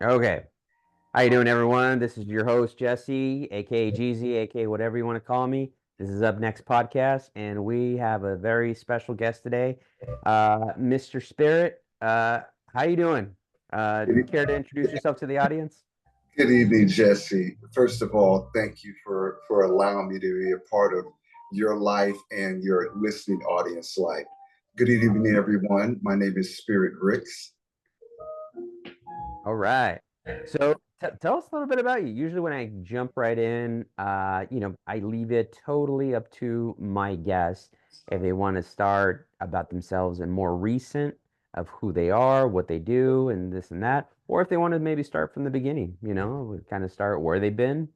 Okay. How you doing, everyone? This is your host, Jesse, aka Jeezy, aka whatever you want to call me. This is Up Next Podcast, and we have a very special guest today, Mr. Spirit. How you doing? Care to introduce yourself to the audience? Good evening, Jesse. First of all, thank you for allowing me to be a part of your life and your listening audience life. Good evening, everyone. My name is Spirit Ricks. All right. So tell us a little bit about you. Usually when I jump right in, I leave it totally up to my guests if they want to start about themselves and more recent of who they are, what they do, and this and that, or if they want to maybe start from the beginning, kind of start where they've been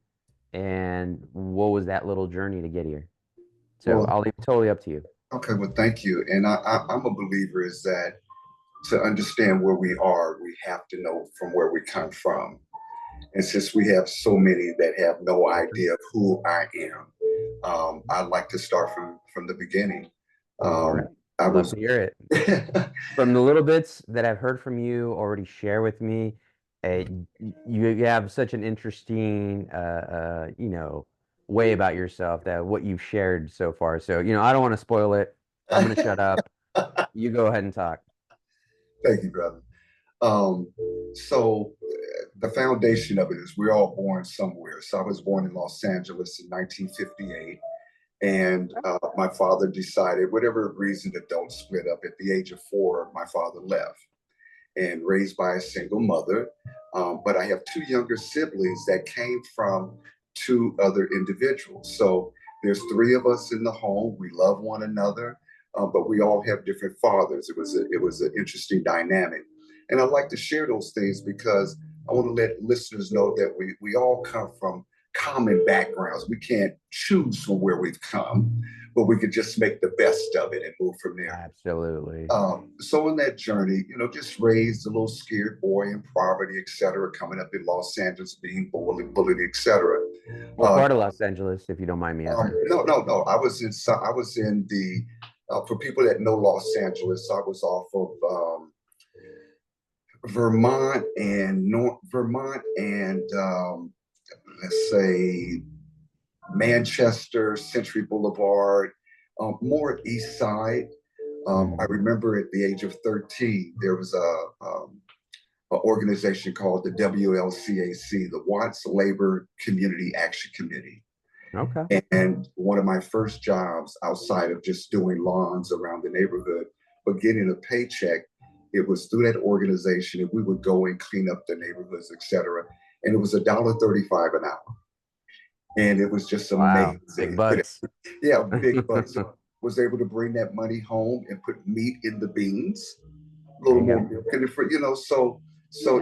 and what was that little journey to get here. So Well, I'll leave it totally up to you. okay, well, thank you. And I'm a believer is that to understand where we are, we have to know from where we come from. And since we have so many that have no idea of who I am, I'd like to start from the beginning. All right. I Love was to hear it. From the little bits that I've heard from you already share with me, you have such an interesting, way about yourself that what you've shared so far. So, I don't want to spoil it. I'm going to shut up. You go ahead and talk. Thank you, brother. Um, so the foundation of it is we're all born somewhere. So I was born in Los Angeles in 1958, and my father decided, whatever reason, to don't split up. At the age of 4, my father left, and raised by a single mother. But I have two younger siblings that came from two other individuals. So there's three of us in the home. We love one another, but we all have different fathers. It was an interesting dynamic, and I like to share those things because I want to let listeners know that we all come from common backgrounds. We can't choose from where we've come, but we could just make the best of it and move from there. Absolutely. So in that journey, just raised a little scared boy in poverty, et cetera, coming up in Los Angeles, being bullied, et cetera. What Uh, part of Los Angeles, if you don't mind me asking? no, no, no. I was in the, for people that know Los Angeles, I was off of Vermont and let's say Manchester, Century Boulevard, more East Side. I Mhm. remember at the age of 13, there was a organization called the WLCAC, the Watts Labor Community Action Committee. Okay. And one of my first jobs outside of just doing lawns around the neighborhood, but getting a paycheck, it was through that organization, and we would go and clean up the neighborhoods, et cetera. And it was $1.35 an hour. And it was just Wow. Big amazing. bucks. Yeah, big bucks. Was able to bring that money home and put meat in the beans, a There little you more go. milk in it for, so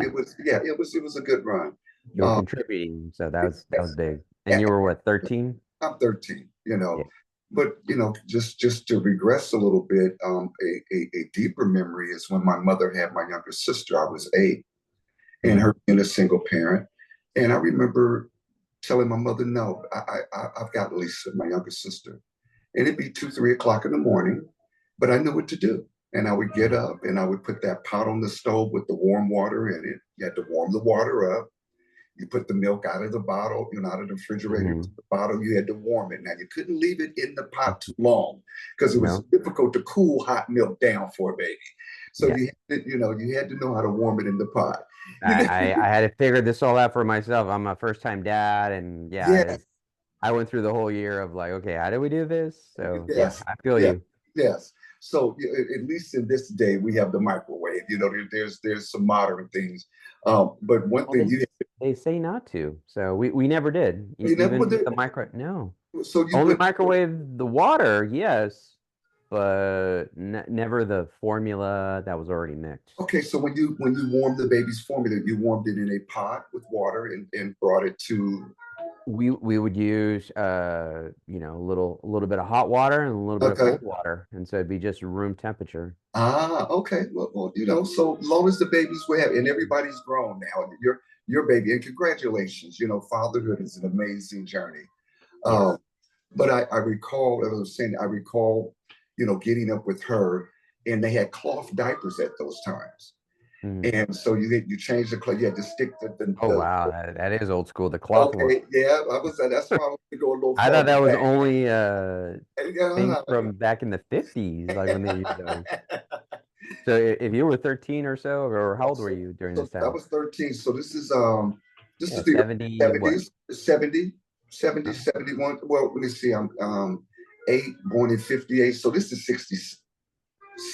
Yeah. it was a good run. You were Um, contributing, so that was yes, big. And you were what, 13? I'm 13, Yeah. but just to regress a little bit, a deeper memory is when my mother had my younger sister. I was 8, and Mm. her being a single parent, and I remember telling my mother, "No, I've got Lisa, my younger sister," and it'd be 2, 3 o'clock in the morning, but I knew what to do. And I would get up and I would put that pot on the stove with the warm water in it. You had to warm the water up. You put the milk out of the bottle, out of the refrigerator to Hmm. the bottle. You had to warm it. Now you couldn't leave it in the pot too long because it was No. difficult to cool hot milk down for a baby. So Yeah. you had to know how to warm it in the pot. You know, I had to figure this all out for myself. I'm a first time dad, and yeah, yeah, I went through the whole year of like, okay, how do we do this? So yeah, yes, I feel yes, you. yes. So at least in this day, we have the microwave. There's some modern things, but one Well, thing they say not to, so we never did. you never Even put with it. the micro, no. So you Only would microwave the water, yes, but n never the formula that was already mixed. Okay, so when you warmed the baby's formula, you warmed it in a pot with water and brought it to. We would use a little bit of hot water and a little bit of Okay. cold water, and so it'd be just room temperature. Okay. Well, so long as the babies were happy, and everybody's grown now, your baby, and congratulations. Fatherhood is an amazing journey. Um, Yes. but I recall, as I was saying, I recall, getting up with her, and they had cloth diapers at those times. Mm. And so you change the cloth. You had to stick Oh wow, that is old school. The cloth one. okay, yeah, I was that's why I want to go a little I thought farther that was back. only things Yeah. from back in the 50s, like when they used those. So if you were 13 or so, or how old were you during So this I time? was 13. So this Yeah, is the 70 what? 70s, 70, 70, Oh, 71. Well, let me see. I'm 8, born in 58. So this is 60,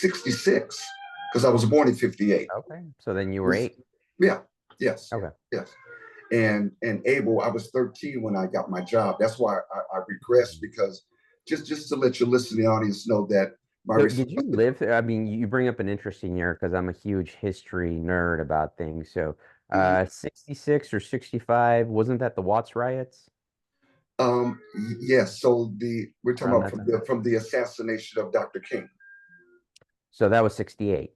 66, because I was born in 58. okay. So then you were 8. Yeah, yes, Okay. yes. And able, I was 13 when I got my job. That's why I regress, because just to let your listening audience know that my So did you live there? I mean, you bring up an interesting year because I'm a huge history nerd about things. So, Mhm. 66 or 65, wasn't that the Watts riots Yes, so we're talking around about that time? from the assassination of Dr. King. So that was 68.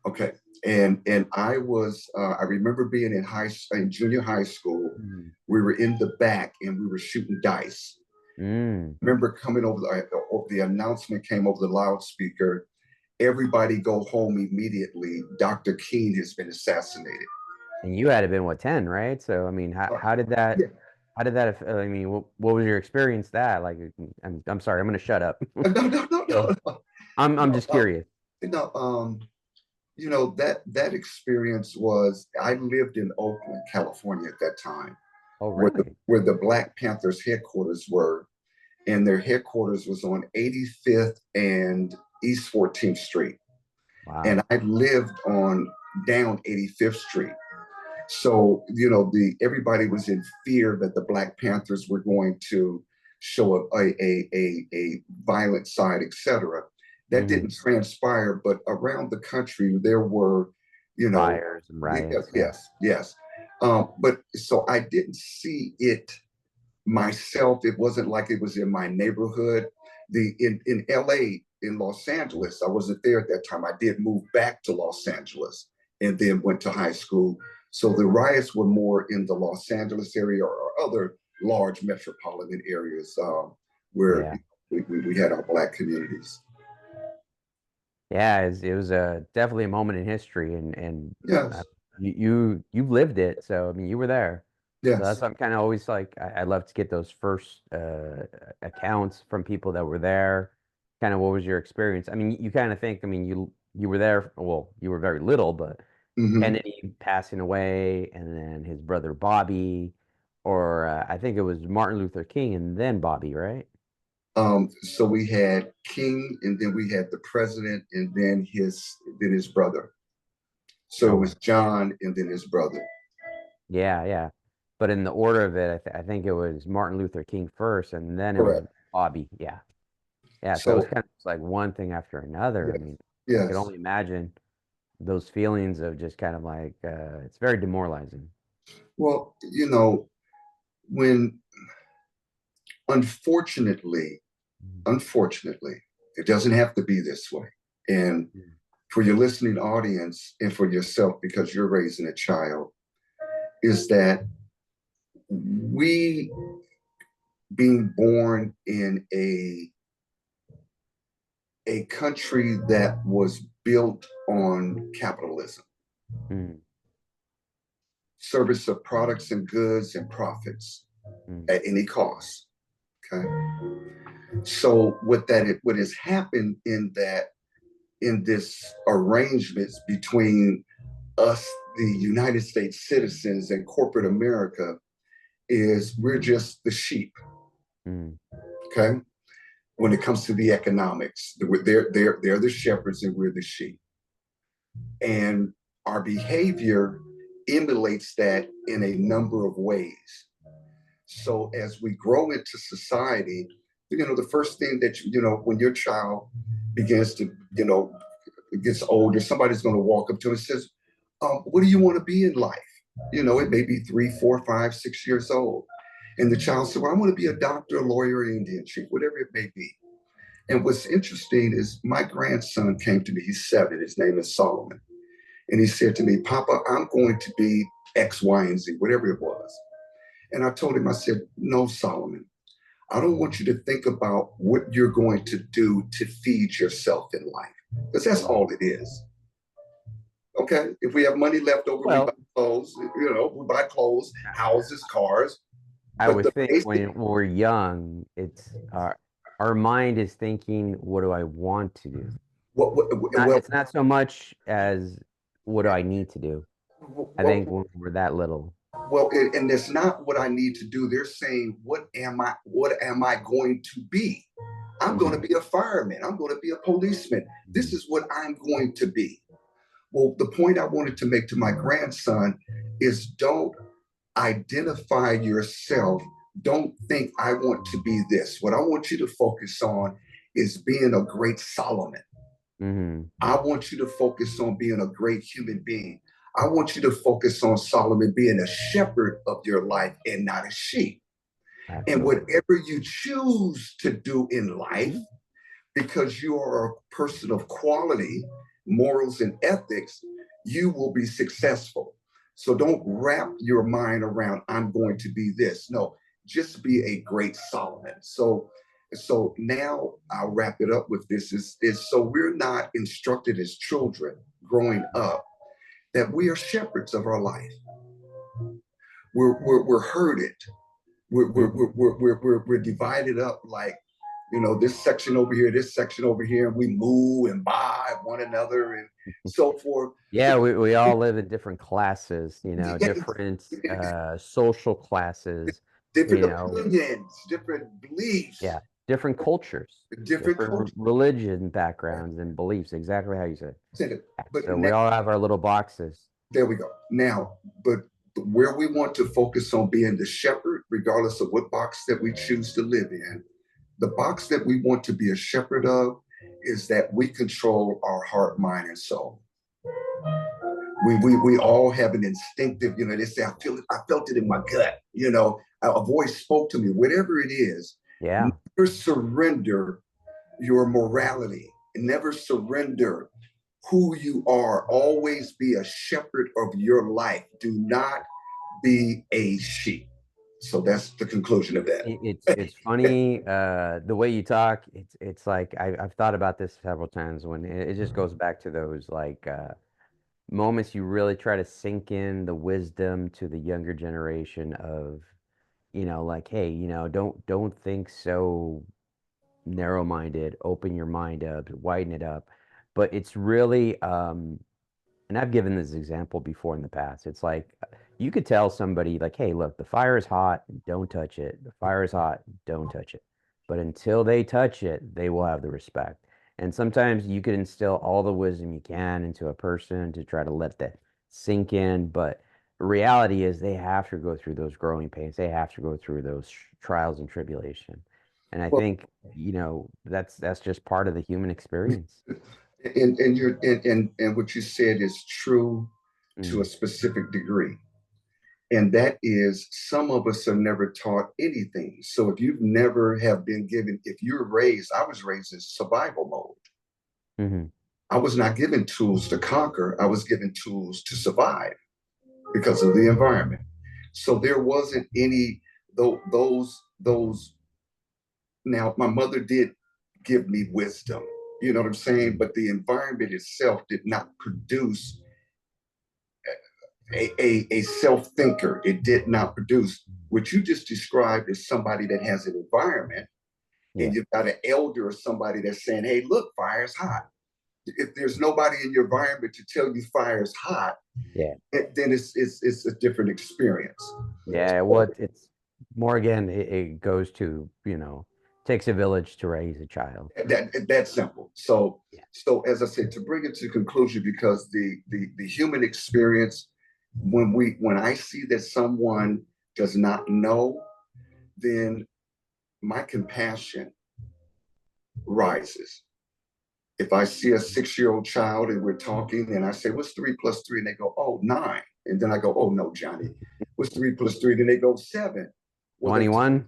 Okay, and I remember being in junior high school. Mm. We were in the back and we were shooting dice. Mm. Remember coming over the announcement came over the loudspeaker. Everybody go home immediately. Dr. King has been assassinated. And you had to been what, 10, right? So I mean, Uh, how did that yeah, I mean, what was your experience that? Like, I'm sorry, I'm gonna shut up. no, no, no, So no, I'm no. just curious. You know, that experience was. I lived in Oakland, California at that time, Oh, really? where the Black Panthers headquarters were, and their headquarters was on 85th and East 14th Street, and Wow. I lived on down 85th Street. So the everybody was in fear that the Black Panthers were going to show a violent side, etc. That Hmm. didn't transpire, but around the country there were, you know, Fires and riots. Yeah. yes, yes. But so I didn't see it myself. It wasn't like it was in my neighborhood. In LA, in Los Angeles, I wasn't there at that time. I did move back to Los Angeles and then went to high school. So the riots were more in the Los Angeles area, or other large metropolitan areas, where Yeah. we had our Black communities. Yeah, it was definitely a moment in history, and uh, Yes, you lived it. So I mean, you were there. So that's yes. what I'm kind of always like. I love to get those first accounts from people that were there. Kind of what was your experience? I mean, you kind of think. I mean, you were there. Well, you were very little, but Hmm. Kennedy passing away, and then his brother Bobby, or I think it was Martin Luther King, and then Bobby, right? So we had King, and then we had the president, and then his brother. So it Okay. was John, and then his brother. Yeah, yeah. But in the order of it, I think it was Martin Luther King first, and then it was Correct. Bobby. Yeah. Yeah. So it was So kind of just like one thing after another. I yes, mean, I could yes. only imagine those feelings of just kind of like, it's very demoralizing. Well, when unfortunately, Mm. unfortunately, it doesn't have to be this way. And Mm. for your listening audience and for yourself, because you're raising a child, is that we being born in a country that was built on capitalism, Mm. service of products and goods and profits Mm. at any cost. Okay. So what has happened in this arrangements between us, the United States citizens, and corporate America, is we're just the sheep. Mm. Okay. When it comes to the economics, they're the shepherds and we're the sheep. And our behavior emulates that in a number of ways. So as we grow into society, the first thing that when your child begins to, gets older, somebody's going to walk up to him and says, "What do you want to be in life?" It may be 3, 4, 5, 6 years old, and the child said, "Well, I want to be a doctor, a lawyer, an Indian chief, whatever it may be." And what's interesting is my grandson came to me. He's 7. His name is Solomon, and he said to me, "Papa, I'm going to be X, Y, and Z, whatever it was." And I told him, I said, "No, Solomon, I don't want you to think about what you're going to do to feed yourself in life, because that's Mm. all it is. Okay, if we have money left over, we buy Well, clothes. We buy clothes, houses, cars. I But would the think basic, when we're young, it's our mind is thinking, what do I want to do? well, It's not so much as what do I need to do. I well, think when we're that little. and it's not what I need to do. They're saying, what am I? What am I going to be? I'm going to Mhm. be a fireman. I'm going to be a policeman. This Mhm. is what I'm going to be. Well, the point I wanted to make to my grandson is don't identify yourself. Don't think I want to be this. What I want you to focus on is being a great Solomon. Mhm. I want you to focus on being a great human being. I want you to focus on Solomon being a shepherd of your life and not a sheep. And Absolutely. whatever you choose to do in life, because you are a person of quality, morals, and ethics, you will be successful. So don't wrap your mind around, I'm going to be this. No, just be a great Solomon. So now I'll wrap it up with this is so we're not instructed as children growing up that we are shepherds of our life. We're herded. Mhm. We're divided up like this section over here, this section over here, and we move and buy one another and so forth. Yeah, we all live in different classes, Yeah, different social classes, different you know, opinions, different beliefs, yeah, different cultures, different different cultures. religion backgrounds and beliefs, exactly how you said. Yeah, But so now, we all have our little boxes. there we go. Now, but where we want to focus on being the shepherd, regardless of what box that we choose to live in, the box that we want to be a shepherd of is that we control our heart, mind, and soul. We all have an instinctive, they say, I felt it in my gut, a voice spoke to me, whatever it is. Yeah. Never surrender your morality, never surrender who you are. Always be a shepherd of your life. Do not be a sheep. So that's the conclusion of that. It's funny the way you talk. It's like I've thought about this several times when it just goes back to those like moments you really try to sink in the wisdom to the younger generation of, like, hey, don't think so narrow-minded, open your mind up, widen it up. But it's really and I've given this example before in the past. It's like you could tell somebody like, hey, look, the fire is hot, don't touch it. The fire is hot, don't touch it. But until they touch it, they will have the respect. And sometimes you can instill all the wisdom you can into a person to try to let that sink in. But the reality is they have to go through those growing pains. They have to go through those trials and tribulation. And I Well, think, that's just part of the human experience. and what you said is true to a Mm, specific degree. And that is some of us are never taught anything. So if you've never have been given, if you're raised, I was raised in survival mode. mhm. I was not given tools to conquer. I was given tools to survive because of the environment. So there wasn't any those. Now my mother did give me wisdom, you know what I'm saying? But the environment itself did not produce a self thinker. It did not produce what you just described as somebody that has an environment, Yeah. and you've got an elder or somebody that's saying, hey, look, fire's hot. If there's nobody in your environment to tell you fire's hot, Yeah. then it's a different experience. Yeah, what it's more again, it goes to, takes a village to raise a child. That's simple. So Yeah. so as I said, to bring it to conclusion, because the human experience, when I see that someone does not know, then my compassion rises. If I see a 6-year-old child and we're talking and I say, what's 3 plus 3? And they go, oh, 9. And then I go, oh, no, Johnny, what's 3 plus 3? Then they go, 7. Well, 21?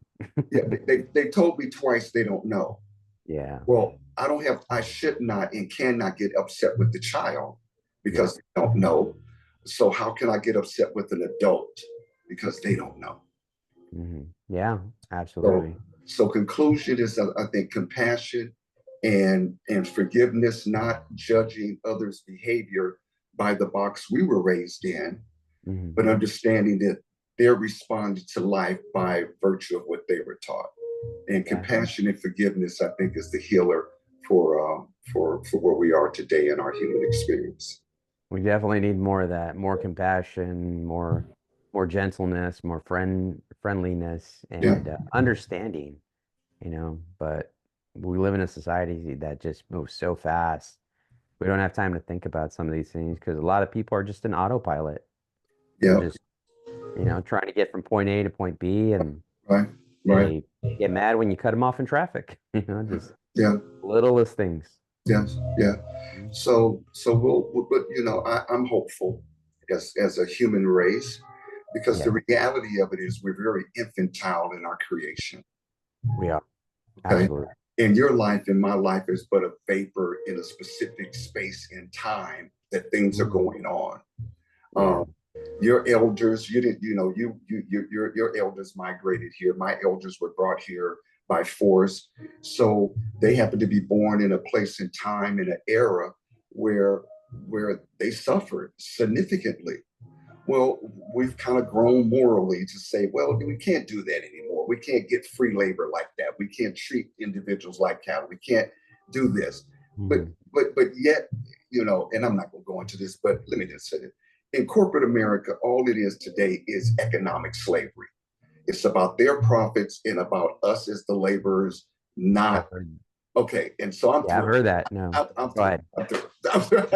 they told me twice they don't know. Yeah. Well, I should not and cannot get upset with the child Yeah. because they don't know. So how can I get upset with an adult because they don't know? Yeah, So, absolutely. so conclusion is, I think, compassion and forgiveness, not judging others' behavior, by the box we were raised in, Hmm. but understanding that they're responding to life by virtue of what they were taught. And Yeah. compassion and forgiveness, I think, is the healer for where we are today in our human experience. We definitely need more of that, more compassion, more gentleness, more friendliness Yeah, and understanding, but we live in a society that just moves so fast. We don't have time to think about some of these things because a lot of people are just in autopilot. They're yeah, just, trying to get from point A to point B, and right, right, they get mad when you cut them off in traffic, just yeah, littlest things. yes, yeah. Mhm. So but I'm hopeful as a human race because the Yeah, reality of it is we're very infantile in our creation. we are. Okay, Absolutely. in your life, in my life, is but a vapor in a specific space and time that things are Mhm. going on. Yeah. Um, your elders, you didn't, your elders migrated here. My elders were brought here by force. So they happen to be born in a place and time in an era where they suffered significantly. Well, we've kind of grown morally to say, well, we can't do that anymore. We can't get free labor like that. We can't treat individuals like cattle. We can't do this. But Mhm. yet, and I'm not going to go into this, but let me just say it. In corporate America, all it is today is economic slavery. It's about their profits and about us as the laborers, I've not heard, okay. And so I'm yeah, I've through. heard that. No, I'm go through. ahead. I'm through. I'm through.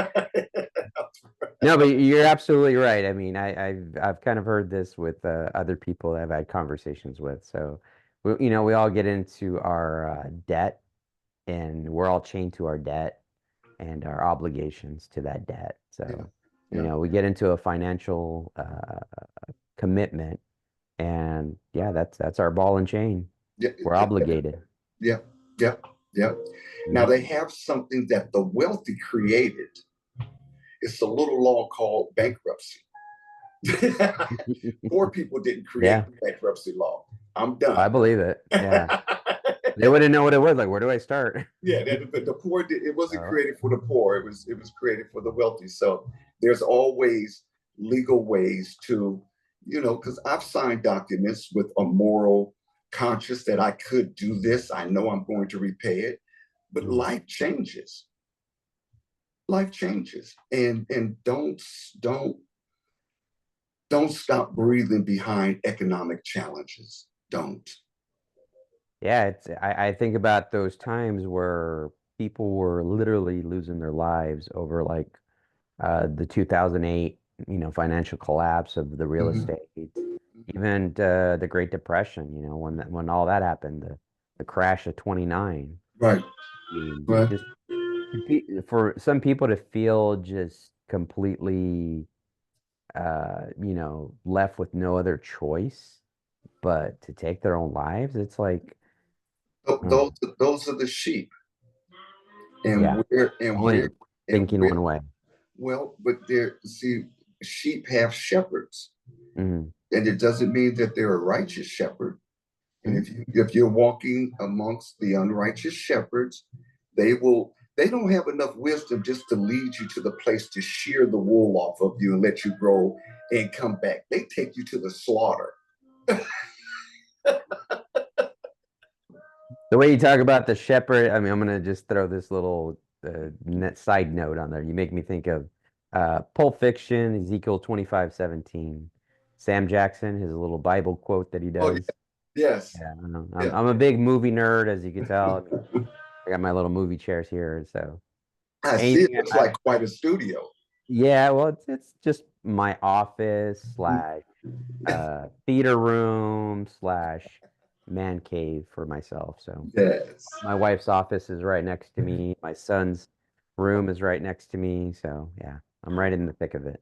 No, but you're absolutely right. I mean, I've kind of heard this with other people that I've had conversations with. So, we all get into our debt, and we're all chained to our debt and our obligations to that debt. Yeah, So, yeah, we get into a financial commitment, and yeah, that's our ball and chain. yeah, We're obligated. yeah, yeah, yeah. Now Mhm. they have something that the wealthy created. It's a little law called bankruptcy. Poor people didn't create Yeah, the bankruptcy law. I'm I done. believe it. Yeah, they wouldn't know what it was. Like, where do I start? Yeah, the poor it wasn't Uh, created for the poor. It was created for the wealthy. So there's always legal ways to, because I've signed documents with a moral conscience that I could do this. I know I'm going to repay it, but mm. life changes. Life changes, and don't stop breathing behind economic challenges. Don't. Yeah, I think about those times where people were literally losing their lives over like the 2008, financial collapse of the real Mhm. estate, even the Great Depression, when all that happened, the crash of 29. Right, I mean, right. just for some people to feel just completely left with no other choice but to take their own lives, it's like, uh, Those are the sheep, and yeah, where and where only and thinking where. one way. Well, but there, see, sheep have shepherds, Hmm. and it doesn't mean that they're a righteous shepherd. And Hmm. if you're walking amongst the unrighteous shepherds, they don't have enough wisdom just to lead you to the place to shear the wool off of you and let you grow and come back. They take you to the slaughter. The way you talk about the shepherd, I mean, I'm gonna just throw this little net side note on there. You make me think of Pulp Fiction, Ezekiel 25:17, Sam Jackson, his little Bible quote that he Oh yeah, does. yes, Yeah, I don't know. I'm yeah. I'm a big movie nerd, as you can tell. I mean, I got my little movie chairs here, so I see it anything looks like quite a studio. yeah, well, it's just my office slash theater room slash man cave for myself. So Yes. my wife's office is right next to me. My son's room is right next to me. So yeah, I'm right in the thick of it.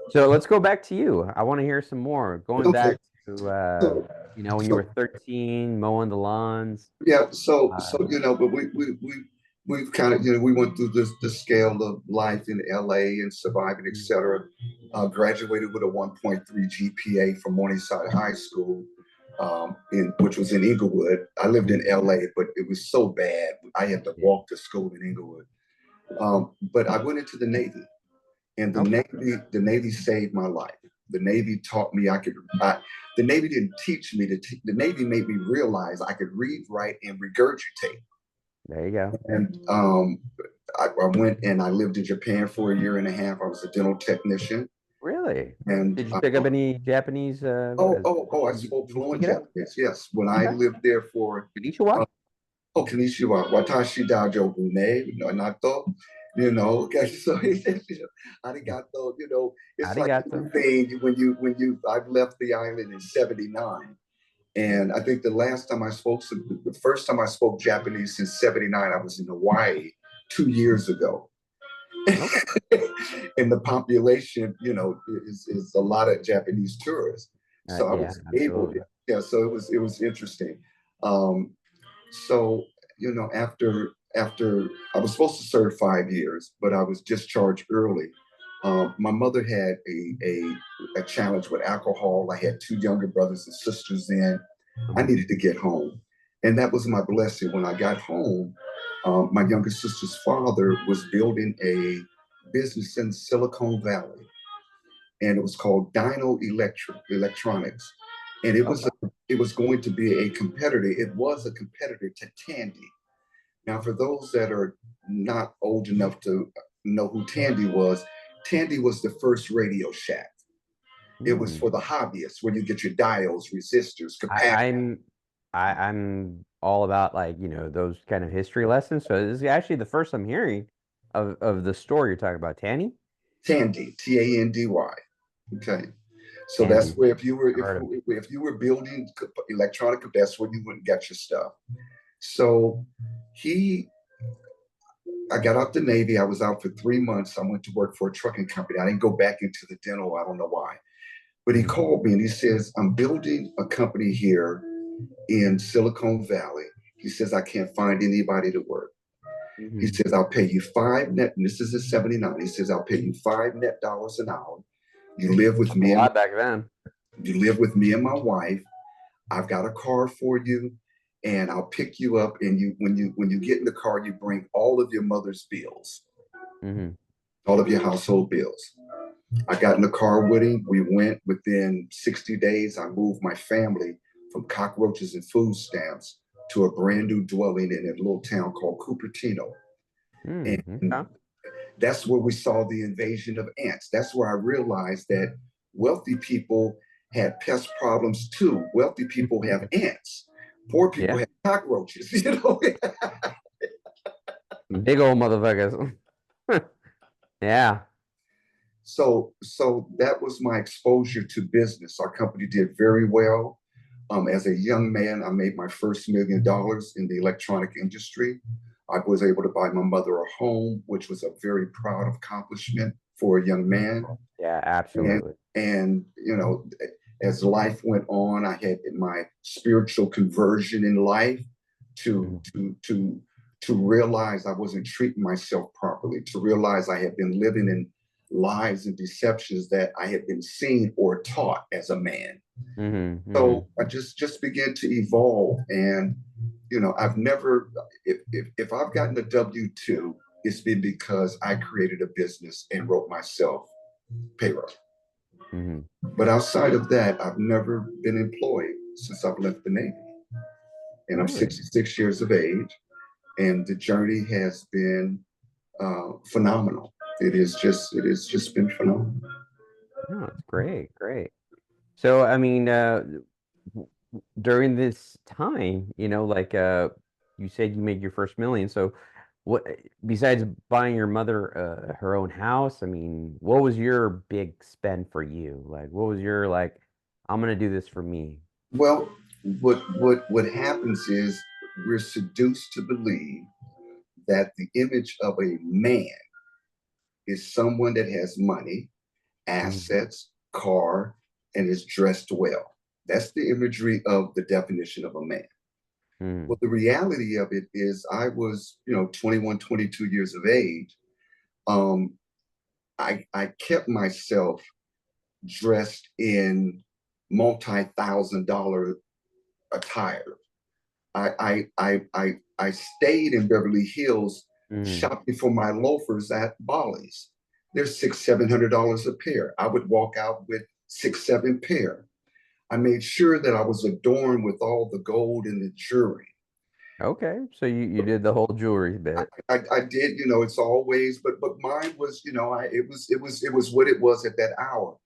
So let's go back to you. I want to hear some more. Going Okay. back to So, when you so were 13, mowing the lawns. yeah. So, Uh, but we've kind of, we went through the scale of life in LA and surviving, etc. Graduated with a 1.3 GPA from Morningside High School, in which was in Inglewood. I lived in Mhm. LA, but it was so bad I had to walk to school in Inglewood. But I went into the Navy, and Okay. the Navy saved my life. The Navy taught me the Navy didn't teach me the Navy made me realize I could read, write, and regurgitate. There you go. And I went and I lived in Japan for a year and a half. I was a dental technician, Really? and Did you pick up any Japanese? I You, spoke you can fluent speak it up? Japanese. Yes, when I Okay. lived there for Konnichiwa? Konnichiwa, watashi daijoubu ne, nato, okay, so arigato, it's like Arigato. anything I've left the island in 79. And I think the first time I spoke Japanese since 79, I was in Hawaii 2 years ago. Okay. And the population, is a lot of Japanese tourists. So I Yeah, was able to, absolutely. yeah, so it was interesting. Um, so, after I was supposed to serve 5 years, but I was discharged early. My mother had a challenge with alcohol. I had two younger brothers and sisters then. I Mhm. needed to get home. And that was my blessing. When I got home, my younger sister's father was building a business in Silicon Valley, and it was called Electronics. And Okay. it was going to be a competitor. It was a competitor to Tandy. Now, for those that are not old enough to know who Tandy was the first Radio Shack. It was Hmm. for the hobbyists where you get your diodes, resistors, I, capacitors. I'm I'm all about like, those kind of history lessons. So this is actually the first I'm hearing of the store you're talking about, Tanny. Tandy, Tandy. Okay, so that's Tandy. where I've heard of it. if you were building electronic, that's where you wouldn't get your stuff. So he, I got out the Navy. I was out for 3 months. I went to work for a trucking company. I didn't go back into the dental. I don't know why. But he Mhm. called me and he says, I'm building a company here in Silicon Valley. He says, I can't find anybody to work. He Mhm. says, I'll pay you five net, and this is at 79. He says, I'll pay you $5 net an hour. You live with That's a me and lot back then. my wife. I've got a car for you, and I'll pick you up. And when you get in the car, you bring all of your mother's bills, Hmm. all of your household bills. I got in the car with him. We went within 60 days. I moved my family from cockroaches and food stamps to a brand new dwelling in a little town called Cupertino. Mm, And okay. that's where we saw the invasion of ants. That's where I realized that wealthy people had pest problems too. Wealthy people have ants. Poor people Yeah. have cockroaches. Big old motherfuckers. Yeah. So that was my exposure to business. Our company did very well. As a young man, I made my first $1 million in the electronic industry. I was able to buy my mother a home, which was a very proud accomplishment for a young man. Yeah, And absolutely. and as life went on, I had my spiritual conversion in life to Mhm. to to to realize I wasn't treating myself properly, to realize I had been living in lies and deceptions that I had been seen or taught as a man. Hmm. Hmm. So I just began to evolve, and I've never, if I've gotten a W-2, it's been because I created a business and wrote myself payroll. Hmm. But outside of that, I've never been employed since I've left the Navy. And I'm Really? 66 years of age, and the journey has been phenomenal. It has just been phenomenal. No, it's great, great. So, I mean, during this time, like you said you made your first million. So what besides buying your mother her own house, I mean, what was your big spend for you? Like what was your like, I'm gonna do this for me? Well, what happens is we're seduced to believe that the image of a man is someone that has money, Hmm. assets, car, and is dressed well. That's the imagery of the definition of a man. Well, Hmm. the reality of it is I was, 21, 22 years of age. Um, I kept myself dressed in multi-thousand-dollar attire. I stayed in Beverly Hills Mm. shopping for my loafers at Bolly's. They're $700 a pair. I would walk out with 6, 7 pair. I made sure that I was adorned with all the gold and the jewelry. Okay, so you did the whole jewelry bit. I did, it's always, but mine was, it was what it was at that hour.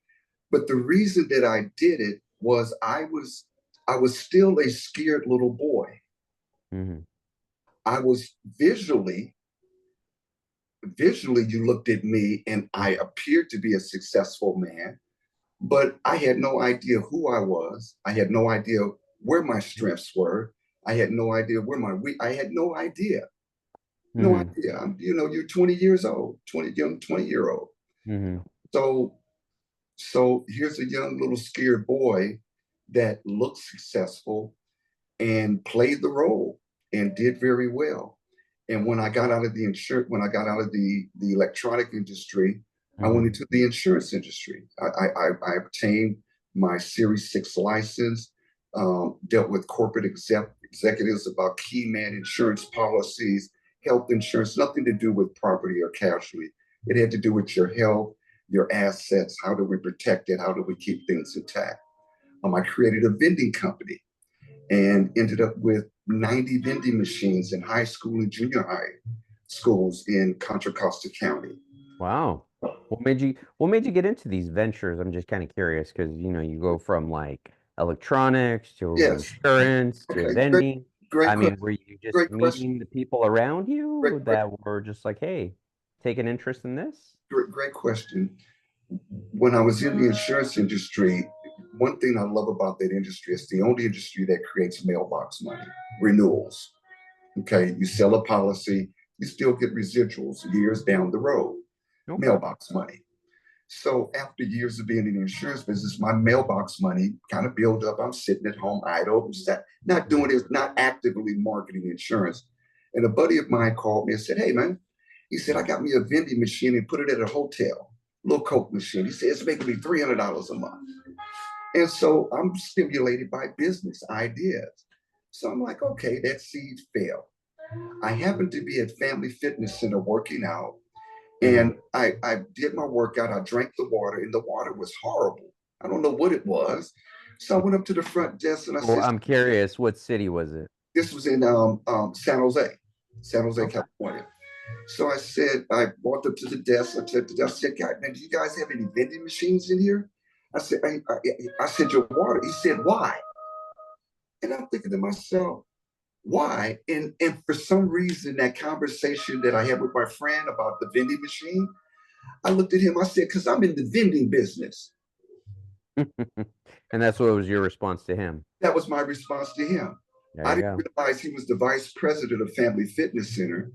But the reason that I did it was I was still a scared little boy. Hmm. I was visually you looked at me and I appeared to be a successful man, but I had no idea who I was. I had no idea where my strengths were. I had no idea where my weak. I had no idea. No Hmm. idea. You're 20 years old, 20-year-old. Hmm. So so here's a young little scared boy that looked successful and played the role and did very well. And when I got out of the insurance, when I got out of the electronic industry, I went Hmm. into the insurance industry. I obtained my Series 6 license, dealt with corporate executives about key man insurance policies, health insurance, nothing to do with property or casualty. It had to do with your health, your assets, how do we protect it, how do we keep things intact. I created a vending company and ended up with 90 vending machines in high school and junior high schools in Contra Costa County. Wow. What made you get into these ventures? I'm just kind of curious because you go from like electronics to Yes. insurance to Okay. Great, vending. great I mean, question. were you just Great question. meeting the people around Great, you great, that were just like, hey, take an interest in this? great question. When I was in the insurance industry, one thing I love about that industry is the only industry that creates mailbox money, renewals. Okay. You sell a policy, you still get residuals years down the road, Okay. mailbox money. So after years of being in the insurance business, my mailbox money kind of built up. I'm sitting at home idle, not doing Mhm. it, not actively marketing insurance. And a buddy of mine called me and said, "Hey man," he said, "I got me a vending machine and put it at a hotel, little Coke machine." He said, "It's making me $300 a month." And so I'm stimulated by business ideas. So I'm like, okay, that seed fell. I happened to be at Family Fitness Center working out, Mhm. and I did my workout. I drank the water, and the water was horrible. I don't know what it was. So I went up to the front desk and I Well, said, I'm curious, what city was it? this was in San Jose, San Jose, Okay. California. So I said, I walked up to the desk. I said, "God, man, do you guys have any vending machines in here?" I said, "Your water." He said, "Why?" And I'm thinking to myself, why? And for some reason, that conversation that I had with my friend about the vending machine, I looked at him. I said, "Because I'm in the vending business." And that's what was your response to him. That was my response to him. There I you didn't go. realize he was the vice president of Family Fitness Center.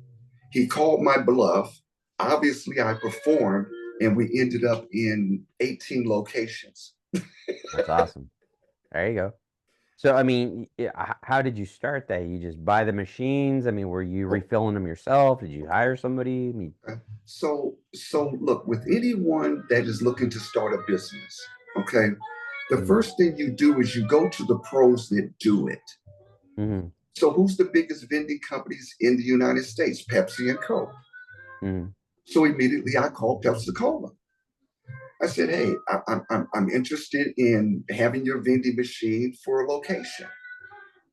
He called my bluff. Obviously, I performed, and we ended up in 18 locations. That's awesome. There you go. So, I mean, how did you start that? You just buy the machines? I mean, were you refilling them yourself? Did you hire somebody? I mean, So look, with anyone that is looking to start a business, okay, the mhm, first thing you do is you go to the pros that do it. mhm, So who's the biggest vending companies in the United States? Pepsi and Coke. mhm, So immediately I called Pepsi Cola. I said, "Hey, I'm interested in having your vending machine for a location."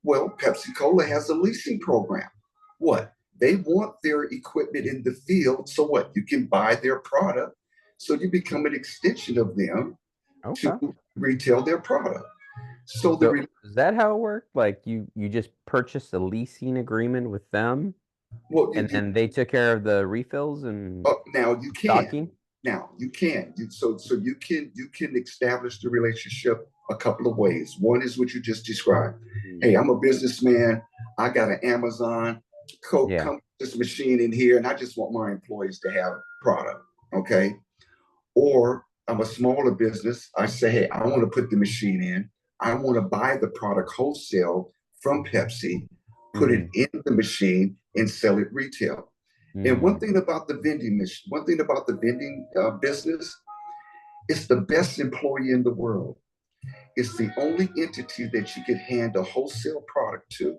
Well, Pepsi Cola has a leasing program. What? They want their equipment in the field. So what? You can buy their product. So you become an extension of them to okay. retail their product. So So, is that how it worked? Like you just purchased a leasing agreement with them, well, and then they took care of the refills and now you can. stocking? Now you can. So you can establish the relationship a couple of ways. One is what you just described. Mm. Hey, I'm a businessman. I got an Amazon. Coke, Yeah. come this machine in here, and I just want my employees to have product. Okay. Or I'm a smaller business. I say, hey, I want to put the machine in. I want to buy the product wholesale from Pepsi, put it Hmm. in the machine, and sell it retail. And one Hmm. thing about the vending machine, one thing about the vending business, it's the best employee in the world. It's the only entity that you could hand a wholesale product to,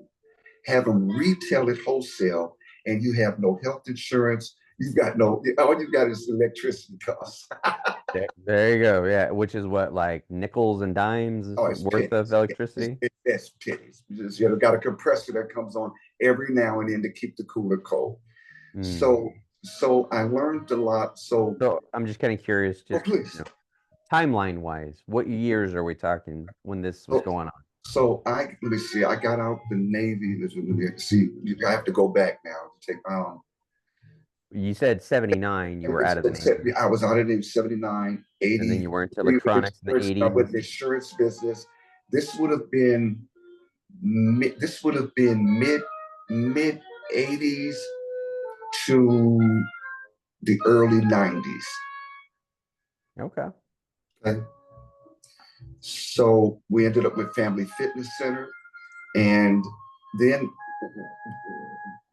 have them retail it wholesale, and you have no health insurance. You've got no, all you've got is electricity costs. There you go. Yeah, which is what, like nickels and dimes Oh, it's worth of pennies. electricity. It's pennies. You got a compressor that comes on every now and then to keep the cooler cold. Mm. So I learned a lot. So, So I'm just kind of curious, oh, just please. timeline wise, what years are we talking when this was So, going on? so let me see. I got out the Navy. Let me see. I have to go back now to take. You said 79, you were out of the Navy, I was out in 79, and then 80. you were into electronics in the I went 80s. the insurance business. This would have been mid 80s to the early 90s. Okay. Okay. So we ended up with Family Fitness Center, and then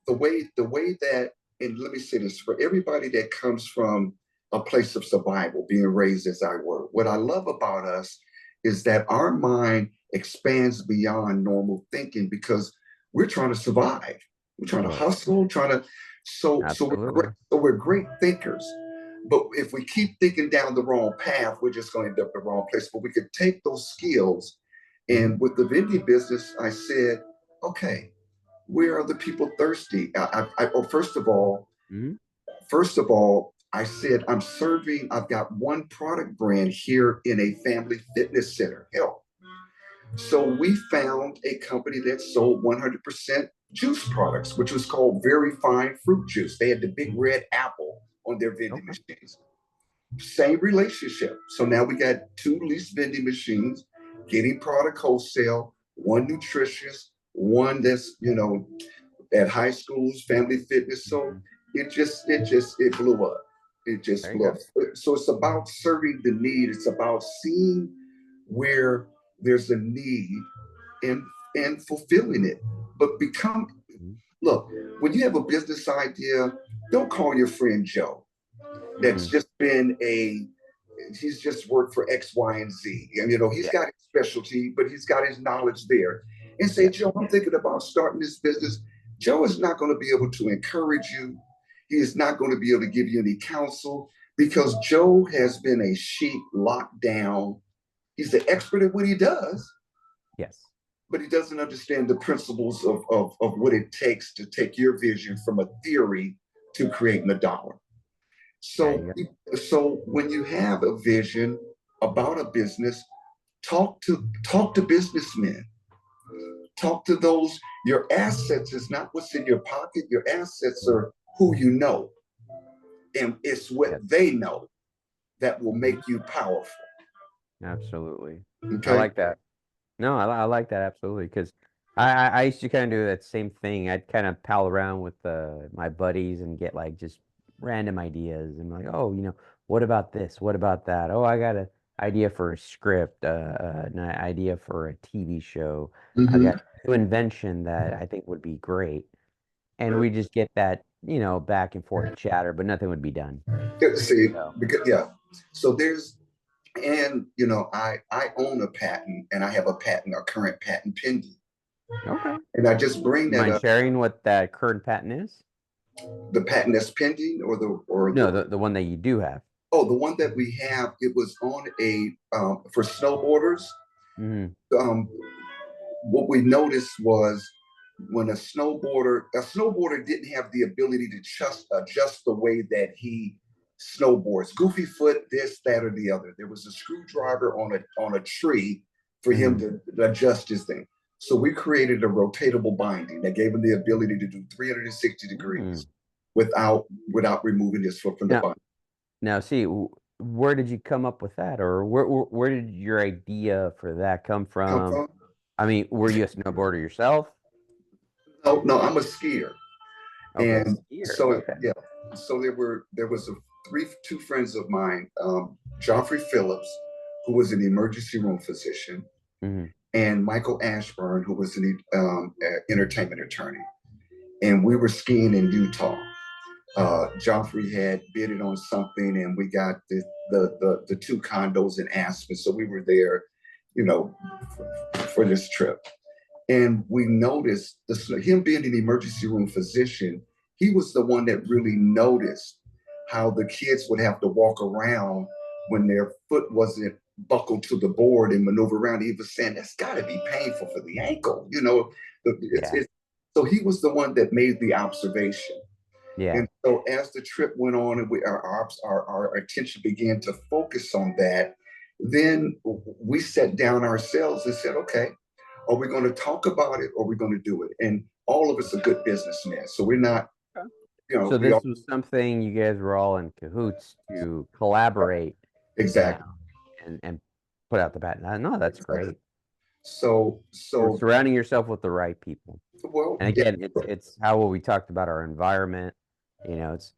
the way that, and let me say this for everybody that comes from a place of survival, being raised as I were, what I love about us is that our mind expands beyond normal thinking because we're trying to survive. We're trying to Right. hustle, trying to Absolutely. so we're great thinkers. But if we keep thinking down the wrong path, we're just going to end up in the wrong place. But we could take those skills, Hmm. and with the vending business, I said, okay, where are the people thirsty? Well, Hmm. first of all, I said I've got one product brand here in a family fitness center. Hell, so we found a company that sold 100% juice products, which was called Very Fine Fruit Juice. They had the big red apple on their vending Okay. machines. Same relationship. So now we got two leased vending machines, getting product wholesale, one nutritious, one that's, at high schools, family fitness. So Hmm. it blew up. It just There you blew up. go. So it's about serving the need. It's about seeing where there's a need and fulfilling it. But Mhm. look, when you have a business idea, don't call your friend Joe that's Mm-mm. just he's just worked for X, Y, and Z. And he's Yeah. got his specialty, but he's got his knowledge there. And say, Yeah. Joe, I'm thinking about starting this business. Joe is not going to be able to encourage you. He is not going to be able to give you any counsel because Joe has been a sheep locked down. He's the expert at what he does, Yes. but he doesn't understand the principles of what it takes to take your vision from a theory to creating a dollar. There So, you go. so when you have a vision about a business, talk to businessmen. Talk to those. Your assets is not what's in your pocket. Your assets are who you know, and it's what Yes. they know that will Mhm. make you powerful. Absolutely. I Okay. like that. No, I like that absolutely because I used to kind of do that same thing. I'd kind of pal around with my buddies and get like just random ideas and like, oh, what about this? What about that? Oh, I got an idea for a script, an idea for a TV show. I Mm-hmm. got a new invention that I think would be great. And we just get that, back and forth chatter, but nothing would be done. See, So, because yeah. So there's and I own a patent and I have a current patent pending. okay. And I just bring You that mind up. sharing what that current patent is? The patent that's pending No, the one that you do have. the one that we have, it was on a for snowboarders. Hmm. Um, what we noticed was when a snowboarder didn't have the ability to just adjust the way that he snowboards, goofy foot, this, that, or the other. There was a screwdriver on a tree for him Hmm. to adjust his thing. So we created a rotatable binding that gave him the ability to do 360 Hmm. degrees without removing his foot from the Now, bind. now, see, where did you come up with that, or where did your idea for that come Come from? from? I mean, were you a snowboarder yourself? No, no, I'm a skier. Okay, And skier. so Okay. yeah, so there was two friends of mine, Joffrey Phillips, who was an emergency room physician, Hmm. and Michael Ashburn, who was an entertainment attorney. And we were skiing in Utah. Joffrey had bidded on something, and we got the two condos in Aspen. So we were there, you know, for this trip. And we noticed him being an emergency room physician, he was the one that really noticed how the kids would have to walk around when their foot wasn't buckled to the board and maneuver around. He was saying that's got to be painful for the ankle, Yeah. so he was the one that made the observation. Yeah. And so as the trip went on and our attention began to focus on that, then we sat down ourselves and said, okay, are we going to talk about it or are we going to do it? And all of us are good businessmen. So we're not, Okay. you know, So we this all, was something you guys were all in cahoots to collaborate, exactly. and put out the patent. No, that's Exactly. great. You're So, surrounding yourself with the right people. well, And yeah, again, it's how we talked about our environment. It's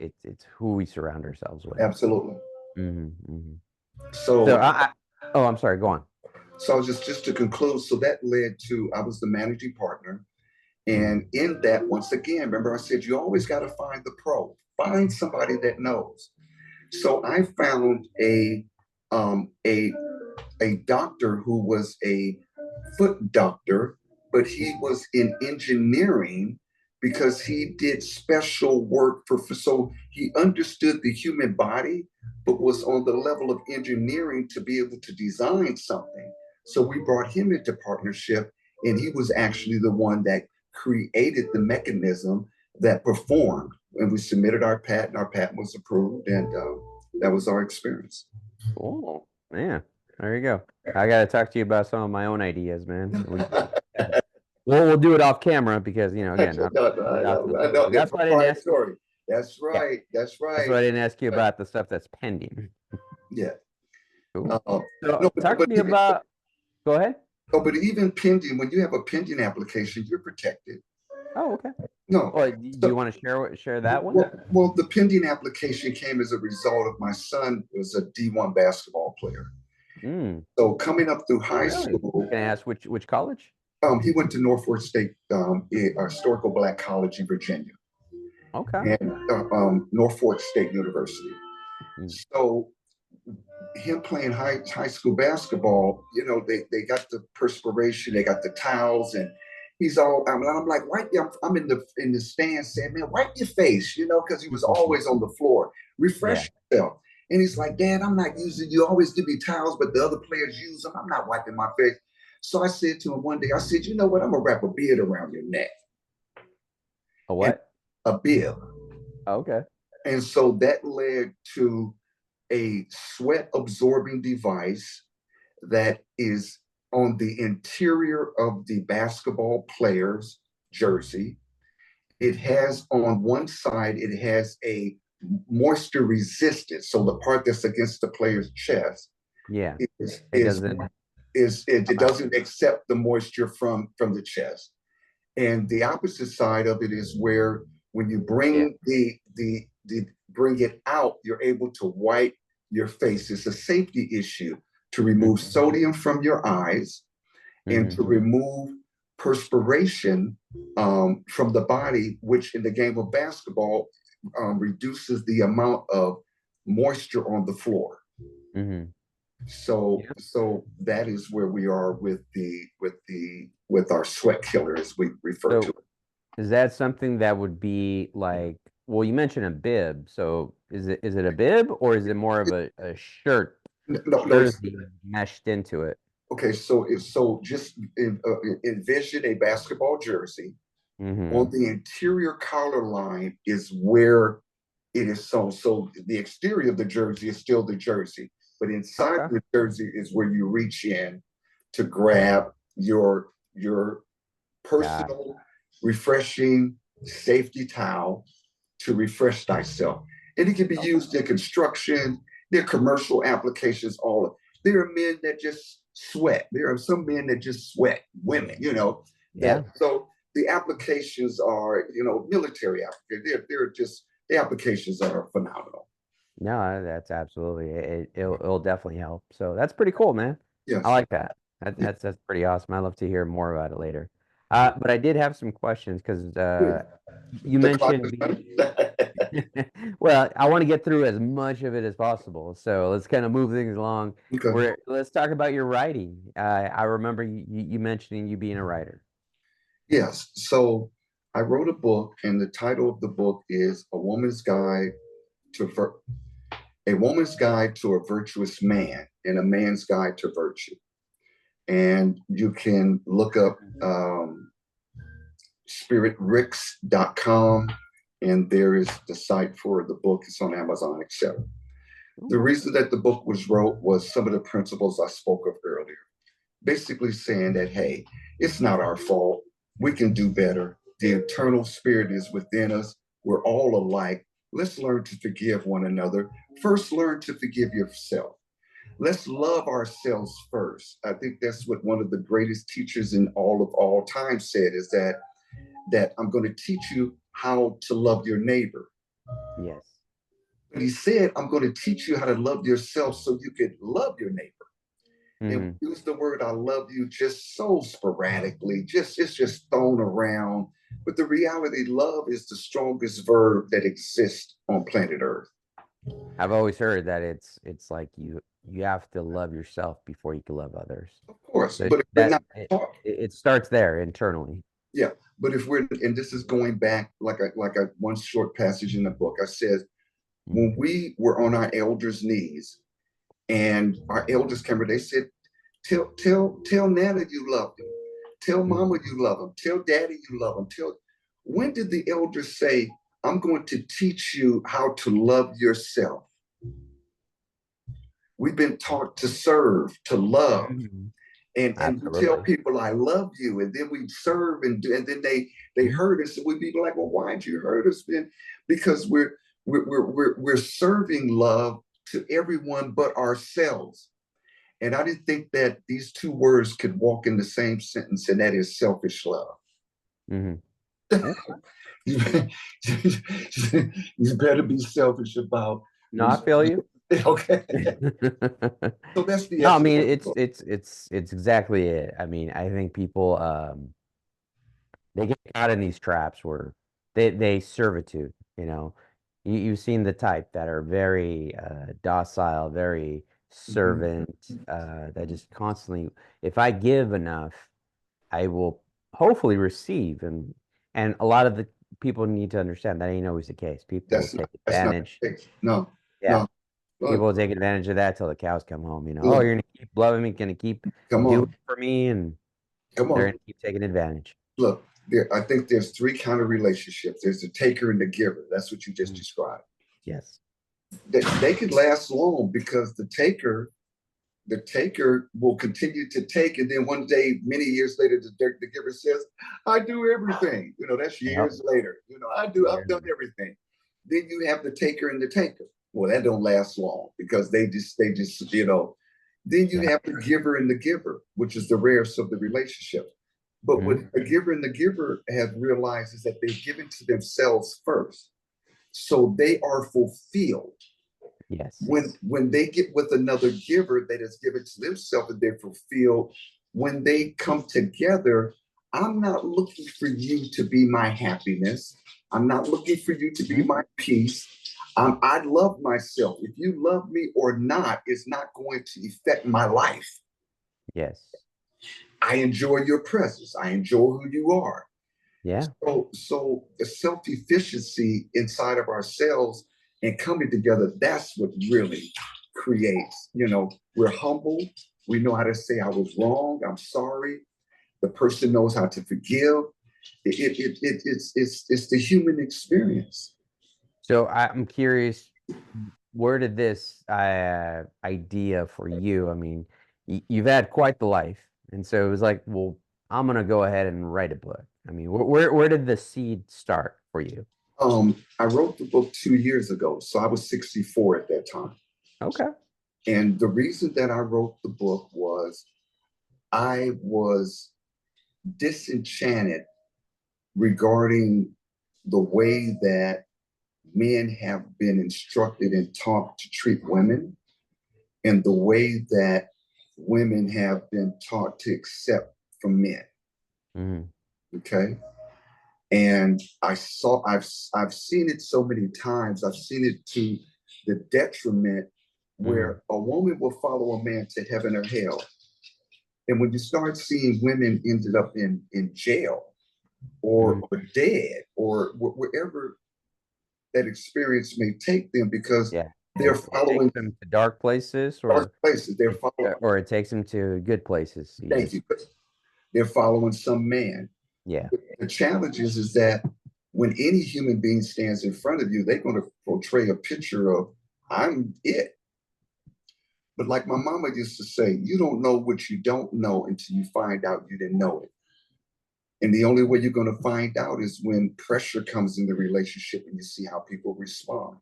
who we surround ourselves with. absolutely. Hmm. Hmm. So So, oh, I'm sorry. Go on. so just to conclude, so that led to, I was the managing partner. Hmm. And in that, once again, remember I said, you always got to find the pro, find somebody that knows. So I found um, a a doctor who was a foot doctor, but he was in engineering because he did special work so he understood the human body, but was on the level of engineering to be able to design something. So we brought him into partnership, and he was actually the one that created the mechanism that performed. And we submitted our patent. Our patent was approved, and that was our experience. Cool. Yeah. There you go. I got to talk to you about some of my own ideas, man. We'll do it off camera because, again, No, I'm no, not the I know it's That's why I didn't ask you. proprietary. That's Yeah. right. That's That's right. why I didn't ask you about the stuff that's pending. Yeah. Cool. No, So talk to me even, about, go ahead. oh, but even pending, when you have a pending application, you're protected. Oh, okay. No. Well, do you So, want to share that one? well, the pending application came as a result of my son was a D1 basketball player. Mm, So coming up through high really? school, Can I ask which college? he went to Norfolk State, a historical black college in Virginia, Okay. and Norfolk State University. Mm, So him playing high school basketball, they got the perspiration, they got the towels, and he's all. I'm like, wipe. I'm in the stands saying, man, wipe your face, because he was always on the floor. yeah. Refresh yourself. And he's like, Dad, I'm not using. You always give me towels, but the other players use them. I'm not wiping my face. So I said to him one day, I said, you know what? I'm gonna wrap a beard around your neck, A and what? a beard. Okay. And so that led to a sweat absorbing device that is on the interior of the basketball player's jersey. It has on one side, it has a moisture resistance. So the part that's against the player's chest Yeah. is It is doesn't it come out. doesn't accept the moisture from the chest. And the opposite side of it is where when you Yeah. bring the bring it out, you're able to wipe your face. It's a safety issue to remove Hmm. sodium from your eyes and Hmm. to remove perspiration from the body, which in the game of basketball reduces the amount of moisture on the floor. Hmm. So Yeah. so that is where we are with our sweat killer, as we refer to So it. is that something that would be like, well, you mentioned a bib. So is it a bib or is it more of a shirt No, no. jersey meshed into it? Okay. So just envision a basketball jersey. On Hmm. the interior collar line is where it is sewn. So the exterior of the jersey is still the jersey, but inside Okay. the jersey is where you reach in to grab your Got it. personal, refreshing safety towel to refresh thyself. And it can be Okay. used in construction, there are commercial applications, all of it. There are men that just sweat. There are some men that just sweat, women, that Yeah. so the applications are, military applications. They're just the applications are phenomenal. No, that's absolutely it'll definitely help. So that's pretty cool, man. I Yes. like that. That's pretty awesome. I'd love to hear more about it later. But I did have some questions because you The clock mentioned is being running. well, I want to get through as much of it as possible. So let's kind of move things along. Okay. Let's talk about your writing. I remember you mentioning you being a writer. Yes. So I wrote a book, and the title of the book is to Vir- A Woman's Guide to a Virtuous Man and a Man's Guide to Virtue. And you can look up spiritricks.com, and there is the site for the book. It's on Amazon, etc. The reason that the book was wrote was some of the principles I spoke of earlier, basically saying that, hey, it's not our fault. We can do better. The eternal spirit is within us. We're all alike. Let's learn to forgive one another. First, learn to forgive yourself. Let's love ourselves first. I think that's what one of the greatest teachers in all time said, is that I'm going to teach you how to love your neighbor. Yes. But he said, I'm going to teach you how to love yourself so you could love your neighbor. And use the word "I love you" just so sporadically, it's just thrown around. But the reality, love is the strongest verb that exists on planet Earth. I've always heard that it's like you have to love yourself before you can love others. Of course, So but if we're that not taught, it starts there internally. yeah. But if we're, and this is going back, like I one short passage in the book, I said, when we were on our elders' knees, and our elders came, they said, tell Nana you love him. Tell Mama you love him. Tell Daddy you love him. When did the elders say, I'm going to teach you how to love yourself? We've been taught to serve, to love, and we tell people I love you, and then we serve, and then they hurt us, and we'd be like, well, why'd you hurt us? Because we're serving love to everyone but ourselves. And I didn't think that these two words could walk in the same sentence, and that is selfish love. You better be selfish about. No, I feel you. Okay. So that's the No, I essence mean of the book. it's exactly it. I mean, I think people they get caught in these traps where they servitude, you know. You've seen the type that are very docile, very servant, that just constantly, if I give enough, I will hopefully receive. And a lot of the people need to understand that ain't always the case. People will take That's not advantage. the case. No, Yeah. no. People Look, will take advantage of that till the cows come home, you know. Oh, look, you're gonna keep loving me, gonna keep come doing on, it for me, and come they're on. gonna keep taking advantage. Look, I think there's three kind of relationships. There's the taker and the giver. That's what you just described. Yes. They could last long because the taker will continue to take, and then one day, many years later, the giver says, I do everything. That's years later. I've done everything. Then you have the taker and the taker. Well, that don't last long because they just then you have the giver and the giver, which is the rarest of the relationships. But what the giver and the giver have realized is that they've given to themselves first, so they are fulfilled. Yes. When they get with another giver that has given to themselves and they're fulfilled, when they come together, I'm not looking for you to be my happiness. I'm not looking for you to be my peace. I love myself. If you love me or not, it's not going to affect my life. Yes. I enjoy your presence. I enjoy who you are. Yeah. So the self-efficiency inside of ourselves and coming together, that's what really creates, we're humble. We know how to say I was wrong. I'm sorry. The person knows how to forgive. It's the human experience. So I'm curious, where did this idea for you? I mean, you've had quite the life, and so it was like, well, I'm gonna go ahead and write a book. I mean, where did the seed start for you? I wrote the book 2 years ago, so I was 64 at that time. Okay. And the reason that I wrote the book was I was disenchanted regarding the way that men have been instructed and taught to treat women, and the way that women have been taught to accept from men. Okay. And I've seen it so many times. I've seen it to the detriment where a woman will follow a man to heaven or hell. And when you start seeing women ended up in jail, or, Mm. or dead or wherever that experience may take them, because Yeah. they're It takes following them to dark places, dark places. They're following, or it takes them to good places. You thank just, you, they're following some man. yeah. The challenge is that when any human being stands in front of you, they're going to portray a picture of, I'm it. But like my mama used to say, you don't know what you don't know until you find out you didn't know it. And the only way you're going to find out is when pressure comes in the relationship and you see how people respond.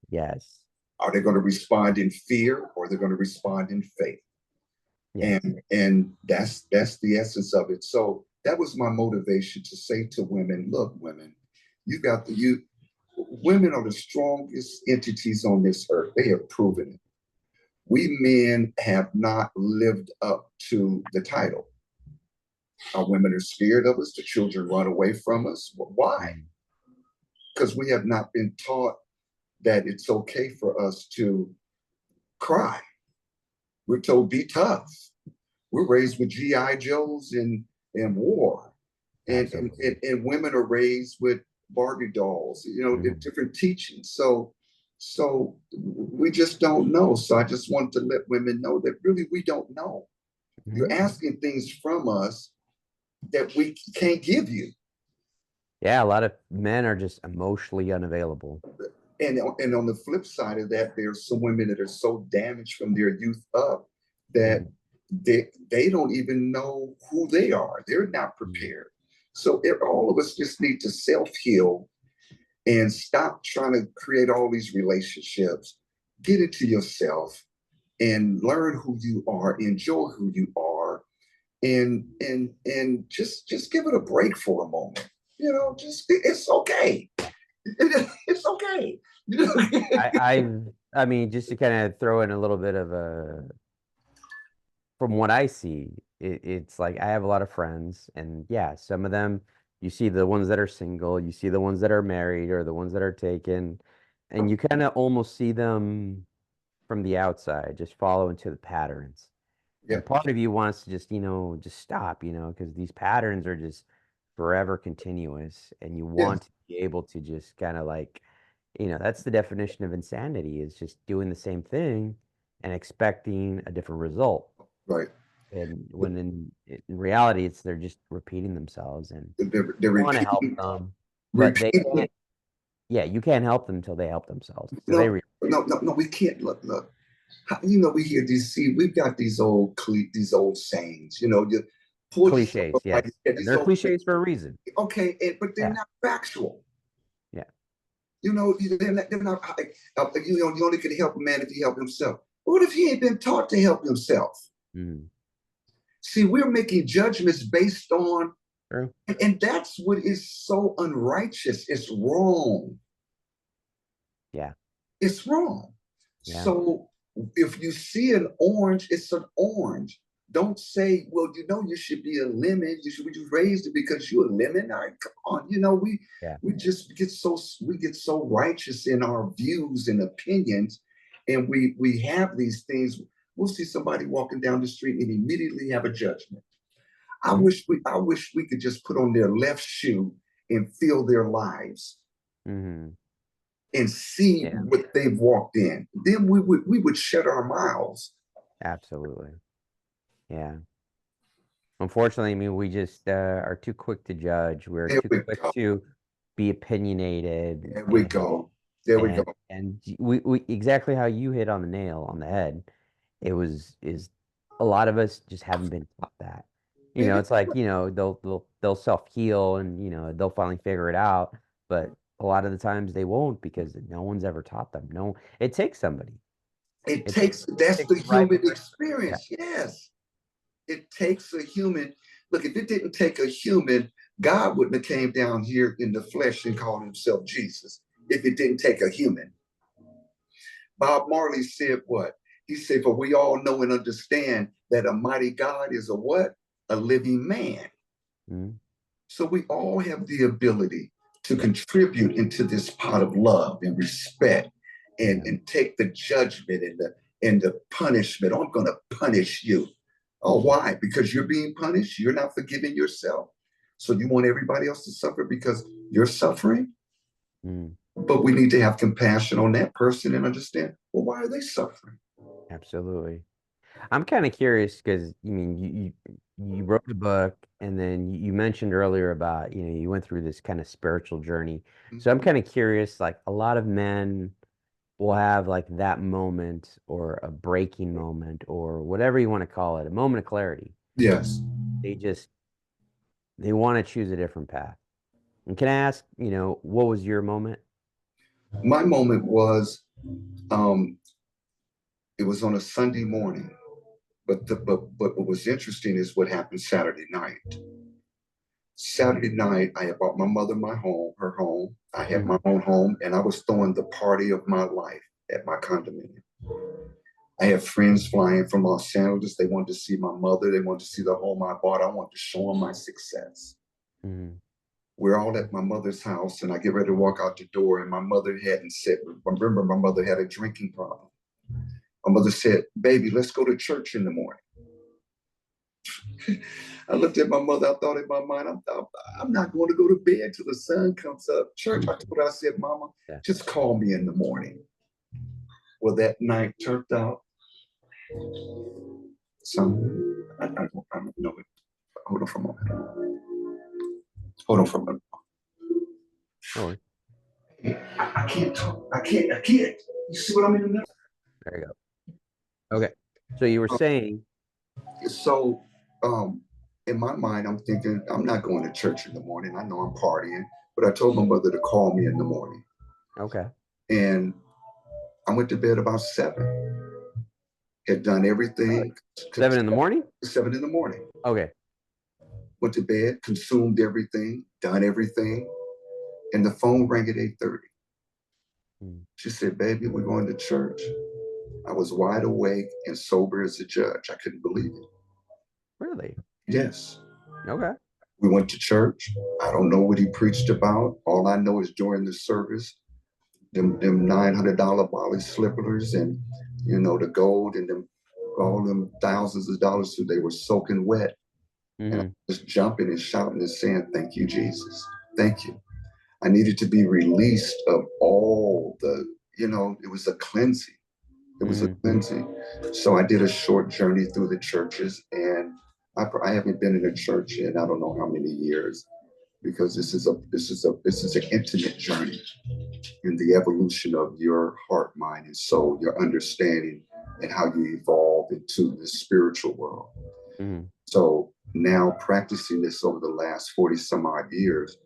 Yes. Are they going to respond in fear, or they're going to respond in faith? Yes. And that's the essence of it. So that was my motivation to say to women, look, women, you got the you women are the strongest entities on this earth. They have proven it. We men have not lived up to the title. Our women are scared of us. The children run away from us. Why? Mm. Because we have not been taught that it's okay for us to cry. We're told be tough. We're raised with GI Joes and war, Absolutely. and women are raised with Barbie dolls. Mhm. Different teachings. So we just don't know. So I just want to let women know that really we don't know. You're Mhm. asking things from us that we can't give you. Yeah, a lot of men are just emotionally unavailable. And on the flip side of that, there's some women that are so damaged from their youth up that Mhm. they don't even know who they are. They're not Mhm. prepared. So all of us just need to self heal and stop trying to create all these relationships. Get into yourself and learn who you are, enjoy who you are, and just give it a break for a moment. Just it's okay. It's okay. You know? I mean, just to kind of throw in a little bit of a, from what I see, it's like I have a lot of friends, and yeah, some of them, you see the ones that are single, you see the ones that are married, or the ones that are taken, and you kind of almost see them from the outside, just follow into the patterns. Yeah. And part of you wants to just, just stop, because these patterns are just forever continuous, and you Yeah. want to be able to just kind of like, that's the definition of insanity, is just doing the same thing and expecting a different result. Right. And when in reality, they're just repeating themselves, and They're you want to help repeating, them, but they repeating. can't. Yeah, you can't help them until they help themselves. So they No, no. We can't look. We hear these. See, we've got these old sayings. You pull yourself cliches, up by your yes, head. and These they're old cliches for a reason. okay, but they're Yeah, not factual. yeah. They're not. You only can help a man if he help himself. What if he ain't been taught to help himself? Mm, See, we're making judgments based on, true. and that's what is so unrighteous. It's wrong. Yeah, It's wrong. yeah. So if you see an orange, it's an orange. Don't say, well, you should be a lemon. We just raised it because you're a lemon. All right, come on. Yeah. We just get so righteous in our views and opinions, and we have these things. We'll see somebody walking down the street and immediately have a judgment. Mhm. I wish we could just put on their left shoe and feel their lives Mhm. and see Yeah, what they've walked in. Then we would shut our mouths. absolutely. Yeah. Unfortunately, I mean, we just are too quick to judge. We're There too we quick go. to be opinionated, There we go. There we go. and we exactly how you hit on the nail on the head. It was is a lot of us just haven't been taught that. Yeah, It's like, they'll self-heal, and they'll finally figure it out, but a lot of the times they won't, because no one's ever taught them. No, it takes somebody. it It takes that's takes the the right human person. Yeah. experience. Yes, it takes a human. Look, if it didn't take a human, God wouldn't have came down here in the flesh and called himself Jesus. If it didn't take a human, Bob Marley said what? He said, "For we all know and understand that a mighty God is a what? A living man." Mhm. So we all have the ability to contribute into this pot of love and respect, Yeah. and take the judgment and the punishment. Oh, I'm going to punish you. Oh, why? Because you're being punished. You're not forgiving yourself. So you want everybody else to suffer because you're suffering? Mm, But we need to have compassion on that person and understand, well, why are they suffering? absolutely. I'm kind of curious because you wrote the book and then you mentioned earlier about, you went through this kind of spiritual journey. So I'm Mhm. kind of curious, like a lot of men will have like that moment or a breaking moment or whatever you want to call it, a moment of clarity. Yes. They just they want to choose a different path. And can I ask, what was your moment? My moment was um, it was on a Sunday morning. But what was interesting is what happened Saturday night. Saturday night, I had bought my mother her home. I had my Hmm. own home, and I was throwing the party of my life at my condominium. I had friends flying from Los Angeles. They wanted to see my mother. They wanted to see the home I bought. I wanted to show them my success. Hmm. We're all at my mother's house, and I get ready to walk out the door, and my mother hadn't said, remember, my mother had a drinking problem. My mother said, baby, let's go to church in the morning. I looked at my mother. I thought in my mind, I'm not going to go to bed till the sun comes up. Church, I told her, I said, Mama, Yeah. just call me in the morning. Well, that night turned out some, I don't know it. Hold on for a moment. Hold on for a moment. No worries. I can't talk. I can't. You see what I'm in the middle? There you go. Okay. So you were saying, So, um, in my mind, I'm thinking, I'm not going to church in the morning. I know I'm partying, but I told my mother to call me in the morning. okay, And I went to bed about 7. Had done really? everything. 7 in the morning? 7 in the morning. Okay. Went to bed, consumed everything, done everything, and the phone rang at 8:30. Mm. She said, "Baby, we're going to church." I was wide awake and sober as a judge. I couldn't believe it. Really? Yes. Okay. We went to church. I don't know what he preached about. All I know is during the service, them $900 Bali slippers and the gold and them all them thousands of dollars, so they were soaking wet. And I Hmm. was jumping and shouting and saying, "Thank you, Jesus. Thank you." I needed to be released of all it was a cleansing. It was a Hmm. cleansing. So I did a short journey through the churches, and I haven't been in a church in I don't know how many years because this is an intimate journey in the evolution of your heart, mind, and soul, your understanding, and how you evolve into the spiritual world. Hmm. So now practicing this over the last 40 some odd years,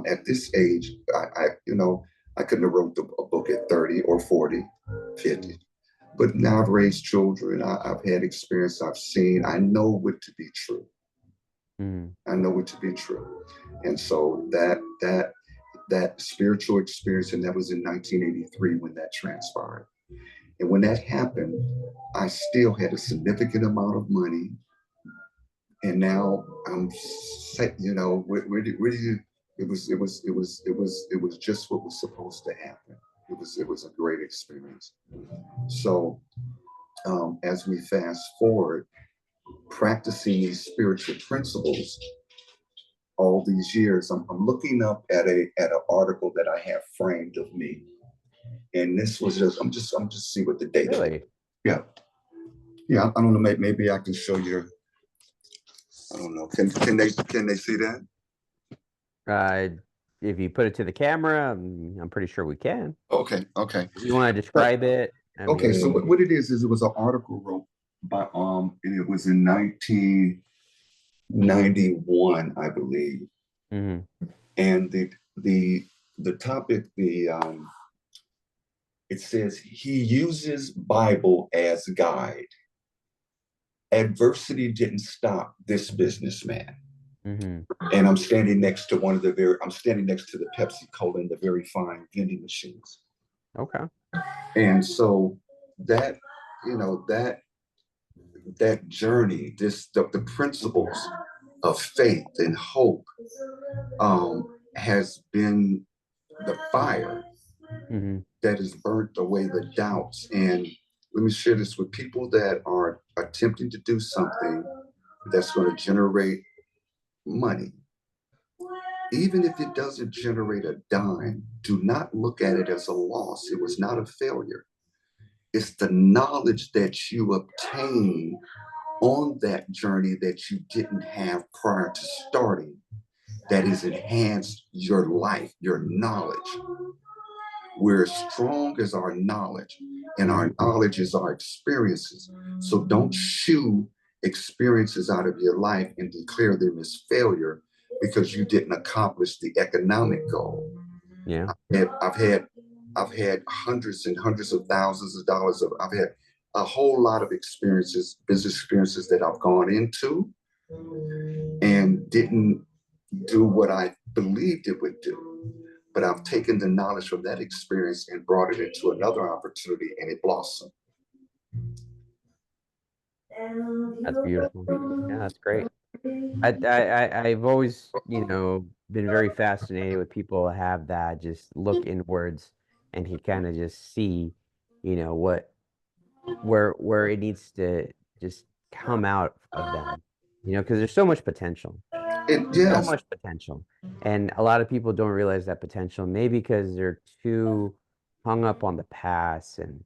at this age, I couldn't have wrote a book at 30 or 40, 50. Hmm. But now I've raised children. I've had experience. I've seen. I know what to be true. Hmm. I know what to be true. And so that spiritual experience, and that was in 1983 when that transpired. And when that happened, I still had a significant amount of money. And now I'm set, where do you it was just what was supposed to happen. It was a great experience. So as we fast forward, practicing these spiritual principles all these years, I'm looking up at an article that I have framed of me. And this was just see what the date is. Really? Yeah. Yeah. I don't know. Maybe I can show you. I don't know. Can they see that? Uh, if you put it to the camera, I'm pretty sure we can. Okay. Okay. If you want to But describe it, I okay. So mean, what it is it was an article wrote by and it was in 1991, I believe. hmm. And the topic it says he uses Bible as guide. Adversity didn't stop this businessman. Hmm. And I'm standing next to the Pepsi Cola and the very fine vending machines. Okay. And so that, you know, that journey, the principles of faith and hope has been the fire Hmm. that has burnt away the doubts. And let me share this with people that are attempting to do something that's going to generate money. even if it doesn't generate a dime, do not look at it as a loss. It was not a failure. It's the knowledge that you obtain on that journey that you didn't have prior to starting that has enhanced your life, your knowledge. We're as strong as our knowledge, and our knowledge is our experiences. So don't shoo experiences out of your life and declare them as failure because you didn't accomplish the economic goal. Yeah. I've had I've had hundreds and hundreds of thousands of dollars of I've had a whole lot of experiences, business experiences that I've gone into and didn't do what I believed it would do. But I've taken the knowledge from that experience and brought it into another opportunity and it blossomed. That's beautiful. Yeah, that's great. I've always, been very fascinated with people who have that just look inwards and he kind of just see, what where it needs to just come out of them, because there's so much potential. So Yes, much potential. And a lot of people don't realize that potential, maybe because they're too hung up on the past and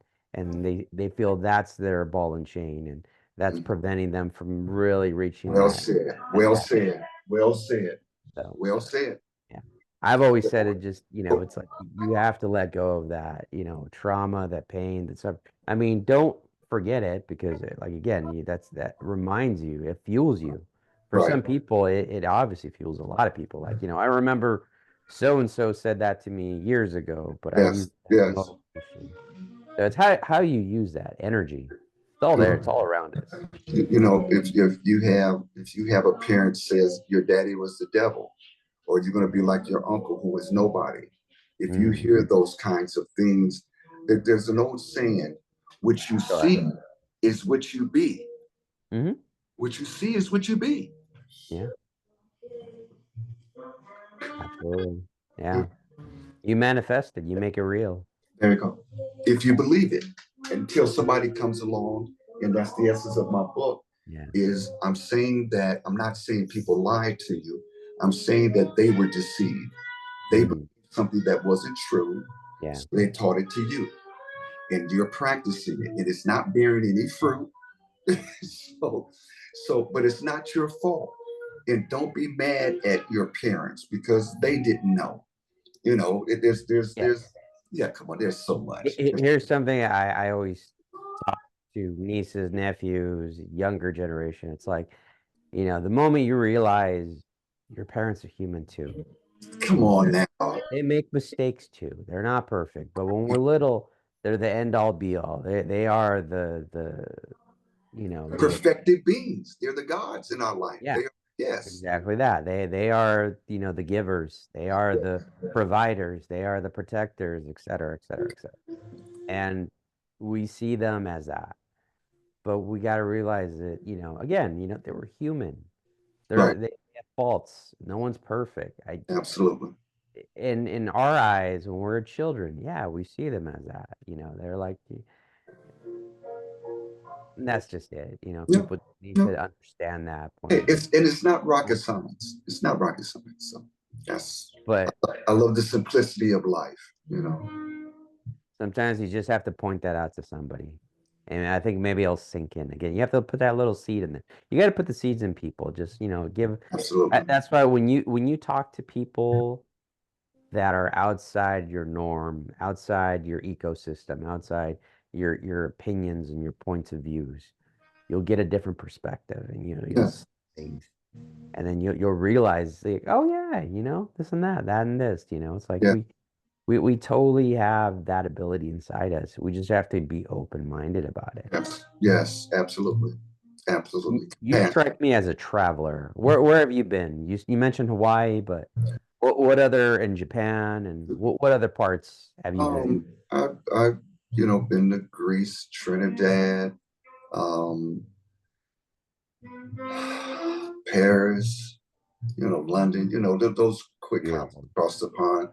they feel that's their ball and chain and that's preventing them from really reaching well that said, that well that said, well said, so well said. yeah. I've always said it just, it's like you have to let go of that, trauma, that pain, that stuff. I mean, don't forget it because like again, that reminds you, it fuels you. For Right. some people, it obviously fuels a lot of people. Like, I remember so and so said that to me years ago, but I Yes, used it as yes. motivation. So it's how you use that energy. It's all there, it's all around us. If you have a parent says your daddy was the devil, or you're going to be like your uncle who is nobody. If you Hmm. hear those kinds of things, there's an old saying, "What you Go ahead. see is what you be. Hmm. What you see is what you be." Yeah, absolutely. Yeah. You manifest it, you make it real. There you go. If you believe it, until somebody comes along, and that's the essence of my book, Yeah. is I'm saying that I'm not saying people lied to you. I'm saying that they were deceived. They Hmm. believed something that wasn't true, Yeah. so they taught it to you, and you're practicing it, and it's not bearing any fruit. so, but it's not your fault, and don't be mad at your parents because they didn't know. Yeah. Yeah, come on, there's so much. Here's something I always talk to nieces, nephews, younger generation. It's like, the moment you realize your parents are human too. Come on They're, now. they make mistakes too. They're not perfect, but when we're little, they're the end all be all. They are the the Perfected beings. They're the gods in our life. yeah, They are, yes. exactly that. They are, the givers. They are the providers. They are the protectors, et cetera, et cetera, et cetera. And we see them as that. But we got to realize that, again, they were human. Right. They have faults. No one's perfect. Absolutely. In our eyes, when we're children, yeah, we see them as that. They're like, and that's just it. Yeah. People need No. to understand that point. It's not rocket science. It's not rocket science. So that's But I love the simplicity of life, you know. sometimes you just have to point that out to somebody. And I think maybe it'll sink in again. You have to put that little seed in there. You got to put the seeds in people. Just, give. Absolutely. That's why when you talk to people that are outside your norm, outside your ecosystem, outside your opinions and your points of views, you'll get a different perspective, and you'll Yeah. see things, and then you'll realize, like, oh yeah, this and that and this. It's like Yeah. we totally have that ability inside us. We just have to be open-minded about it. Yes. Yes. Absolutely. You, Absolutely. you Yeah. strike me as a traveler. Where have you been? You mentioned Hawaii, but what other in Japan and what other parts have you visited? I've been to Greece, Trinidad, um, Paris, London, those quick hops Beautiful. across the pond.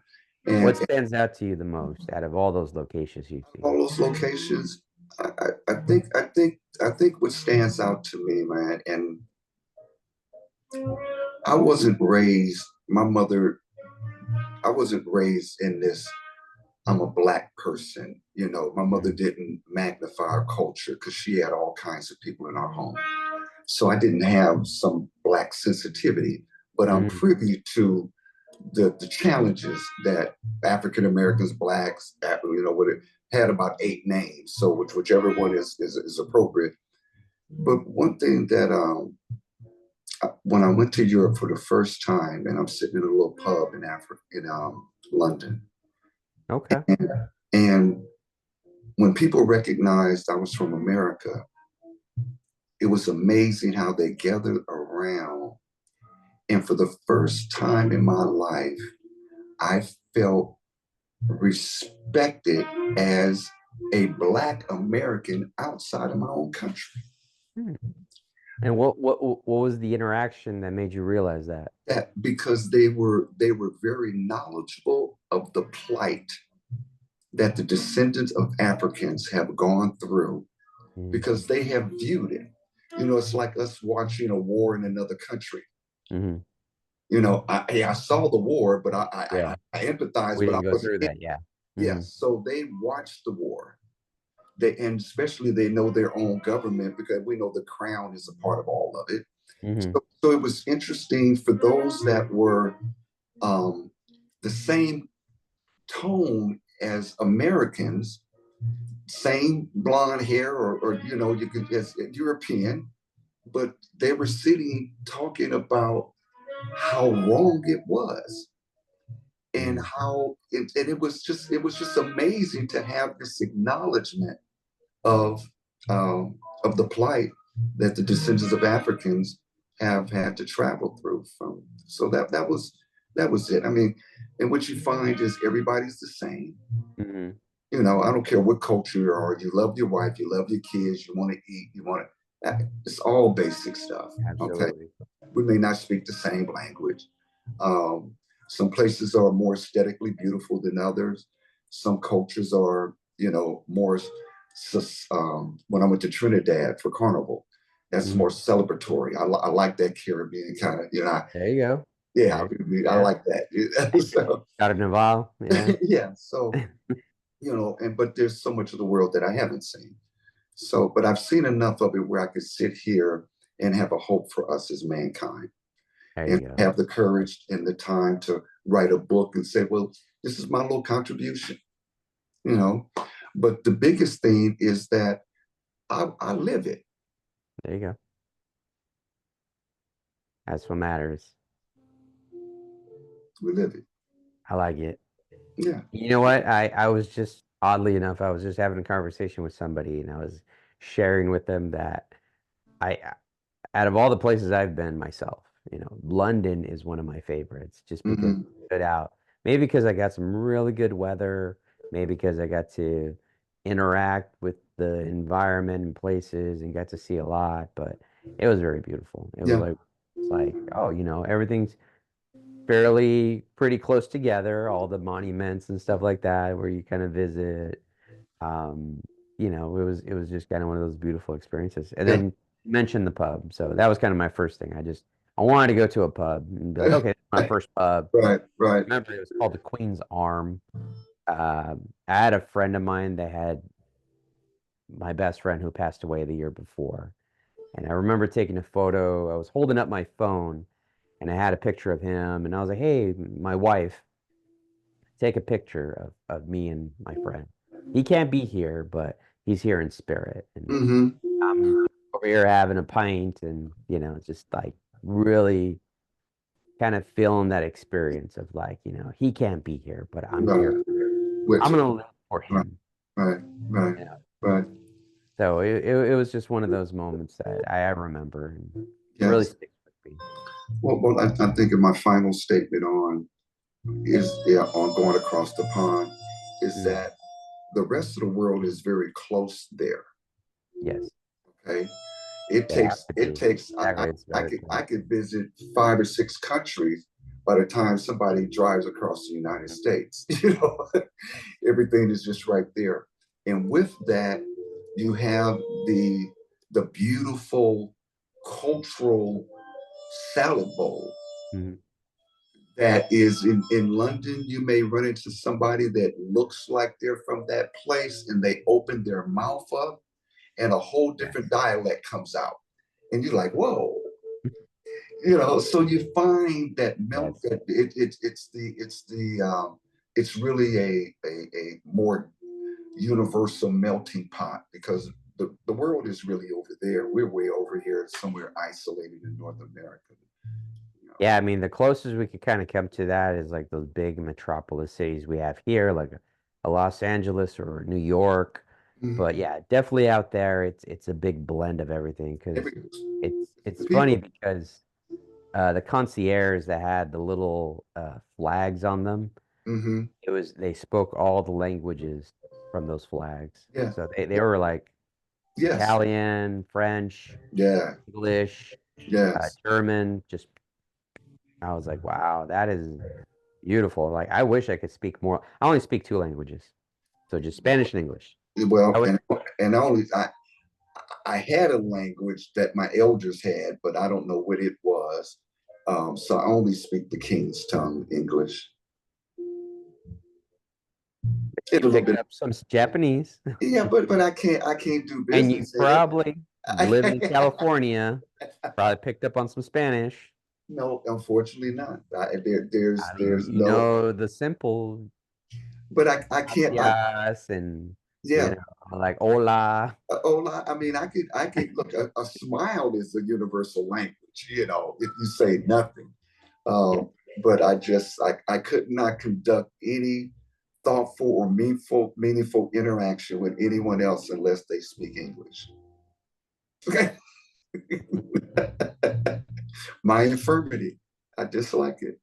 And What stands out to you the most out of all those locations you've seen? all those locations, I think what stands out to me, man, and I wasn't raised my mother, I wasn't raised in this, I'm a black person. You know, my mother Mhm. didn't magnify our culture because she had all kinds of people in our home. So I didn't have some black sensitivity, but I'm Mhm. privy to the challenges that African Americans, blacks, you know, what it had about 8 names. So whichever one is appropriate. But one thing that when I went to Europe for the first time, and I'm sitting in a little pub in Africa in London, Okay. and, and when people recognized I was from America, it was amazing how they gathered around. And for the first time in my life, I felt respected as a Black American outside of my own country. Hmm. And what was the interaction that made you realize that? That because they were very knowledgeable of the plight that the descendants of Africans have gone through Mm-hmm. because they have viewed it. You know, it's like us watching a war in another country. Mm-hmm. You know, I saw the war, but Yeah. I empathize, We but I didn't go wasn't through in. that. Yeah. Mm-hmm. Yes, so they watched the war. And especially they know their own government because we know the crown is a part of all of it. Mm-hmm. So it was interesting for those that were um, the same tone as Americans, same blonde hair, or you know, you could as European, but they were sitting talking about how wrong it was and Mm-hmm. and it was just amazing to have this acknowledgement of of the plight that the descendants of Africans have had to travel through from. So that was it. I mean, and what you find is everybody's the same. Mm-hmm. You know, I don't care what culture you are. You love your wife, you love your kids, you want to eat, you want to. It's all basic stuff. Okay, Absolutely. we may not speak the same language. Um, some places are more aesthetically beautiful than others. Some cultures are, you know, more. When I went to Trinidad for Carnival, that's Mm-hmm. more celebratory. I like that Caribbean kind of, you know. There you go. Yeah, There. I Yeah. like that. So Carnival. Yeah. yeah, so you know, and but there's so much of the world that I haven't seen. So, but I've seen enough of it where I could sit here and have a hope for us as mankind There and you go. have the courage and the time to write a book and say, well, this is my little contribution, you know. But the biggest thing is that I live it. There you go. That's what matters. We live it. I like it. Yeah. You know what? I was just oddly enough, I was just having a conversation with somebody and I was sharing with them that I out of all the places I've been myself, London is one of my favorites just because it Hmm. stood out. Maybe because I got some really good weather, maybe because I got to interact with the environment and places and got to see a lot, but it was very beautiful. It was Yeah. like it's like, oh, everything's fairly pretty close together, all the monuments and stuff like that where you kind of visit. Um, it was just kind of one of those beautiful experiences. And Yeah. then you mentioned the pub. So that was kind of my first thing. I wanted to go to a pub and be like, okay, this is my first pub. Right. Right. Remember, it was called the Queen's Arm. I had a friend of mine that had my best friend who passed away the year before. And I remember taking a photo. I was holding up my phone and I had a picture of him. And I was like, hey, my wife, take a picture of me and my friend. He can't be here, but he's here in spirit. And Hmm. I'm over here having a pint and, just like really kind of feeling that experience of like, he can't be here, but I'm here. Right. Which. I'm gonna live for Right. him. Right. Right. You know? Right. So it was just one of those moments that I remember and really Yes. sticks with me. Well, I think in my final statement on going across the pond is Mm, that the rest of the world is very close there. yes, Okay, it they have takes to it be. takes Exactly. It's I very could close. I could visit 5 or 6 countries by the time somebody drives across the United Mhm. States. You know, everything is just right there, and with that, you have the beautiful cultural salad bowl Mhm. that is in London, you may run into somebody that looks like they're from that place and they open their mouth up and a whole different Yes. dialect comes out. And you're like, whoa, you know, so you find that melt Yes. that it's really a more universal melting pot because the world is really over there. We're way over here, somewhere isolated in North America. You know. Yeah, I mean, the closest we could kind of come to that is like those big metropolis cities we have here, like a Los Angeles or New York. But Mhm. yeah, definitely out there, it's a big blend of everything because Every, it's the funny people. because the concierge that had the little flags on them, Hmm. they spoke all the languages from those flags. Yeah. So they Yeah. were like Yes. Italian, French, Yeah. English, Yes. German. Just I was like, wow, that is beautiful. Like I wish I could speak more. I only speak two languages, so just Spanish and English. I Well, wish. and only I had a language that my elders had, but I don't know what it was. So I only speak the King's tongue, English. You It a little picked bit. up some Japanese, Yeah, but I can't do and you business in it. probably living in California, probably picked up on some Spanish. No, unfortunately not. I mean, There's you no. know the simple But I can't. gracias and you Yeah. know like hola. Oh, I mean, I could look. A smile is a universal language. You know, if you say nothing. Yeah. But I could not conduct any thoughtful or meaningful interaction with anyone else unless they speak English. Okay. My infirmity. I dislike it.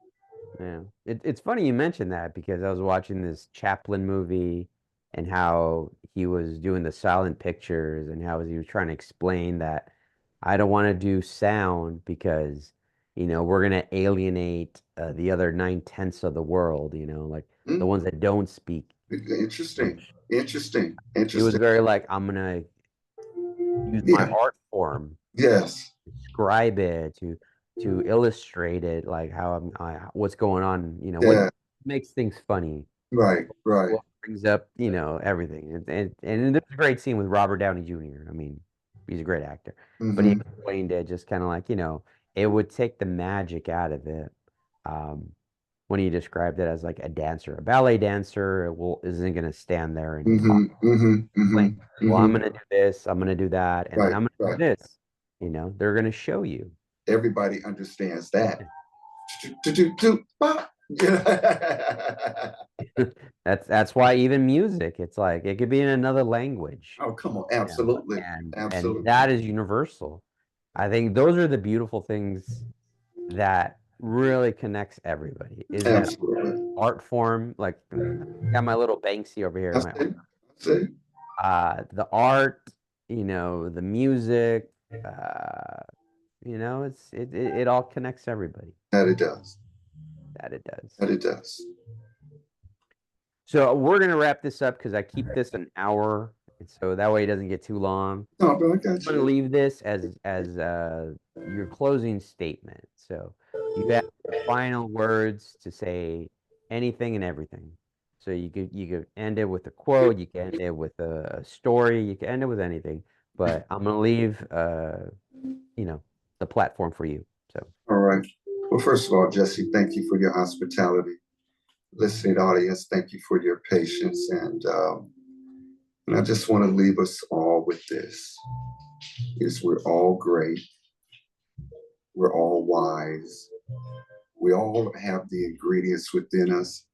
Yeah. It's funny you mentioned that because I was watching this Chaplin movie and how he was doing the silent pictures and how he was trying to explain that I don't want to do sound because, we're going to alienate the other 9/10 of the world, like the Mm, ones that don't speak interesting. English. Interesting. He was Interesting. very like, I'm going to use my Yeah. art form, Yes. describe it, to illustrate it, like what's going on, what Yeah. makes things funny, Right. Right. what brings up, everything. And there's a great scene with Robert Downey Jr. I mean, he's a great actor, but he Hmm. explained it just kind of like, it would take the magic out of it. Um, when he described it as like a dancer, a ballet dancer, isn't going to stand there and talk, Hmm. Hmm. explain, Hmm. well, I'm Hmm. going to do this, I'm going to do that, and then Right. I'm going to do Right. this. They're going to show you. Everybody understands that. Yeah. That's why even music, it's like it could be in another language, Oh, come on. you know, Absolutely. and Absolutely. that is universal. I think those are the beautiful things that really connects everybody is that Absolutely. art form. Like got my little Banksy over here, That's my it. That's it. the art, the music, it all connects everybody. That it does. That it does. That it does. So we're gonna wrap this up because I keep this an hour, and so that way it doesn't get too long. No, bro, I got I'm gonna you. leave this as your closing statement. So you have the final words to say anything and everything. So you could end it with a quote, you can end it with a story, you can end it with anything. But I'm gonna leave you know the platform for you. So All right. Well, first of all, Jesse, thank you for your hospitality. Listening audience, thank you for your patience. And I just want to leave us all with this is we're all great. We're all wise. We all have the ingredients within us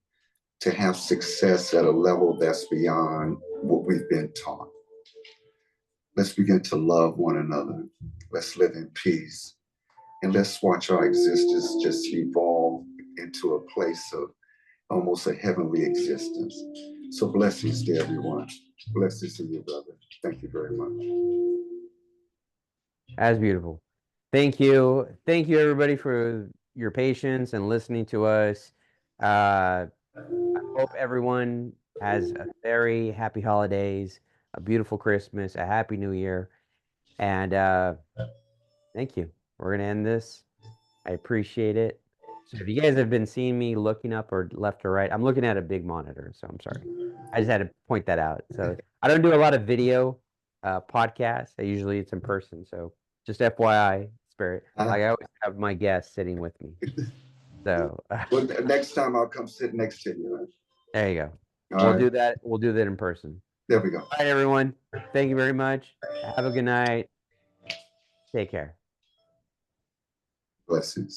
to have success at a level that's beyond what we've been taught. Let's begin to love one another. Let's live in peace. And let's watch our existence just evolve into a place of almost a heavenly existence. So blessings to everyone. Blessings to you, brother. Thank you very much. that's beautiful. Thank you everybody for your patience and listening to us. Uh, I hope everyone has a very happy holidays, a beautiful Christmas, a happy New Year, and thank you. We're gonna end this. I appreciate it. So if you guys have been seeing me looking up or left or right, I'm looking at a big monitor, so I'm sorry. I just had to point that out. So I don't do a lot of video podcasts. I usually it's in person. So just FYI, Spirit. Like I always have my guests sitting with me. So Well, next time I'll come sit next to you. Man. there you go. All We'll right. do that. We'll do that in person. There we go. All right, everyone. Thank you very much. Have a good night. Take care. Blessings.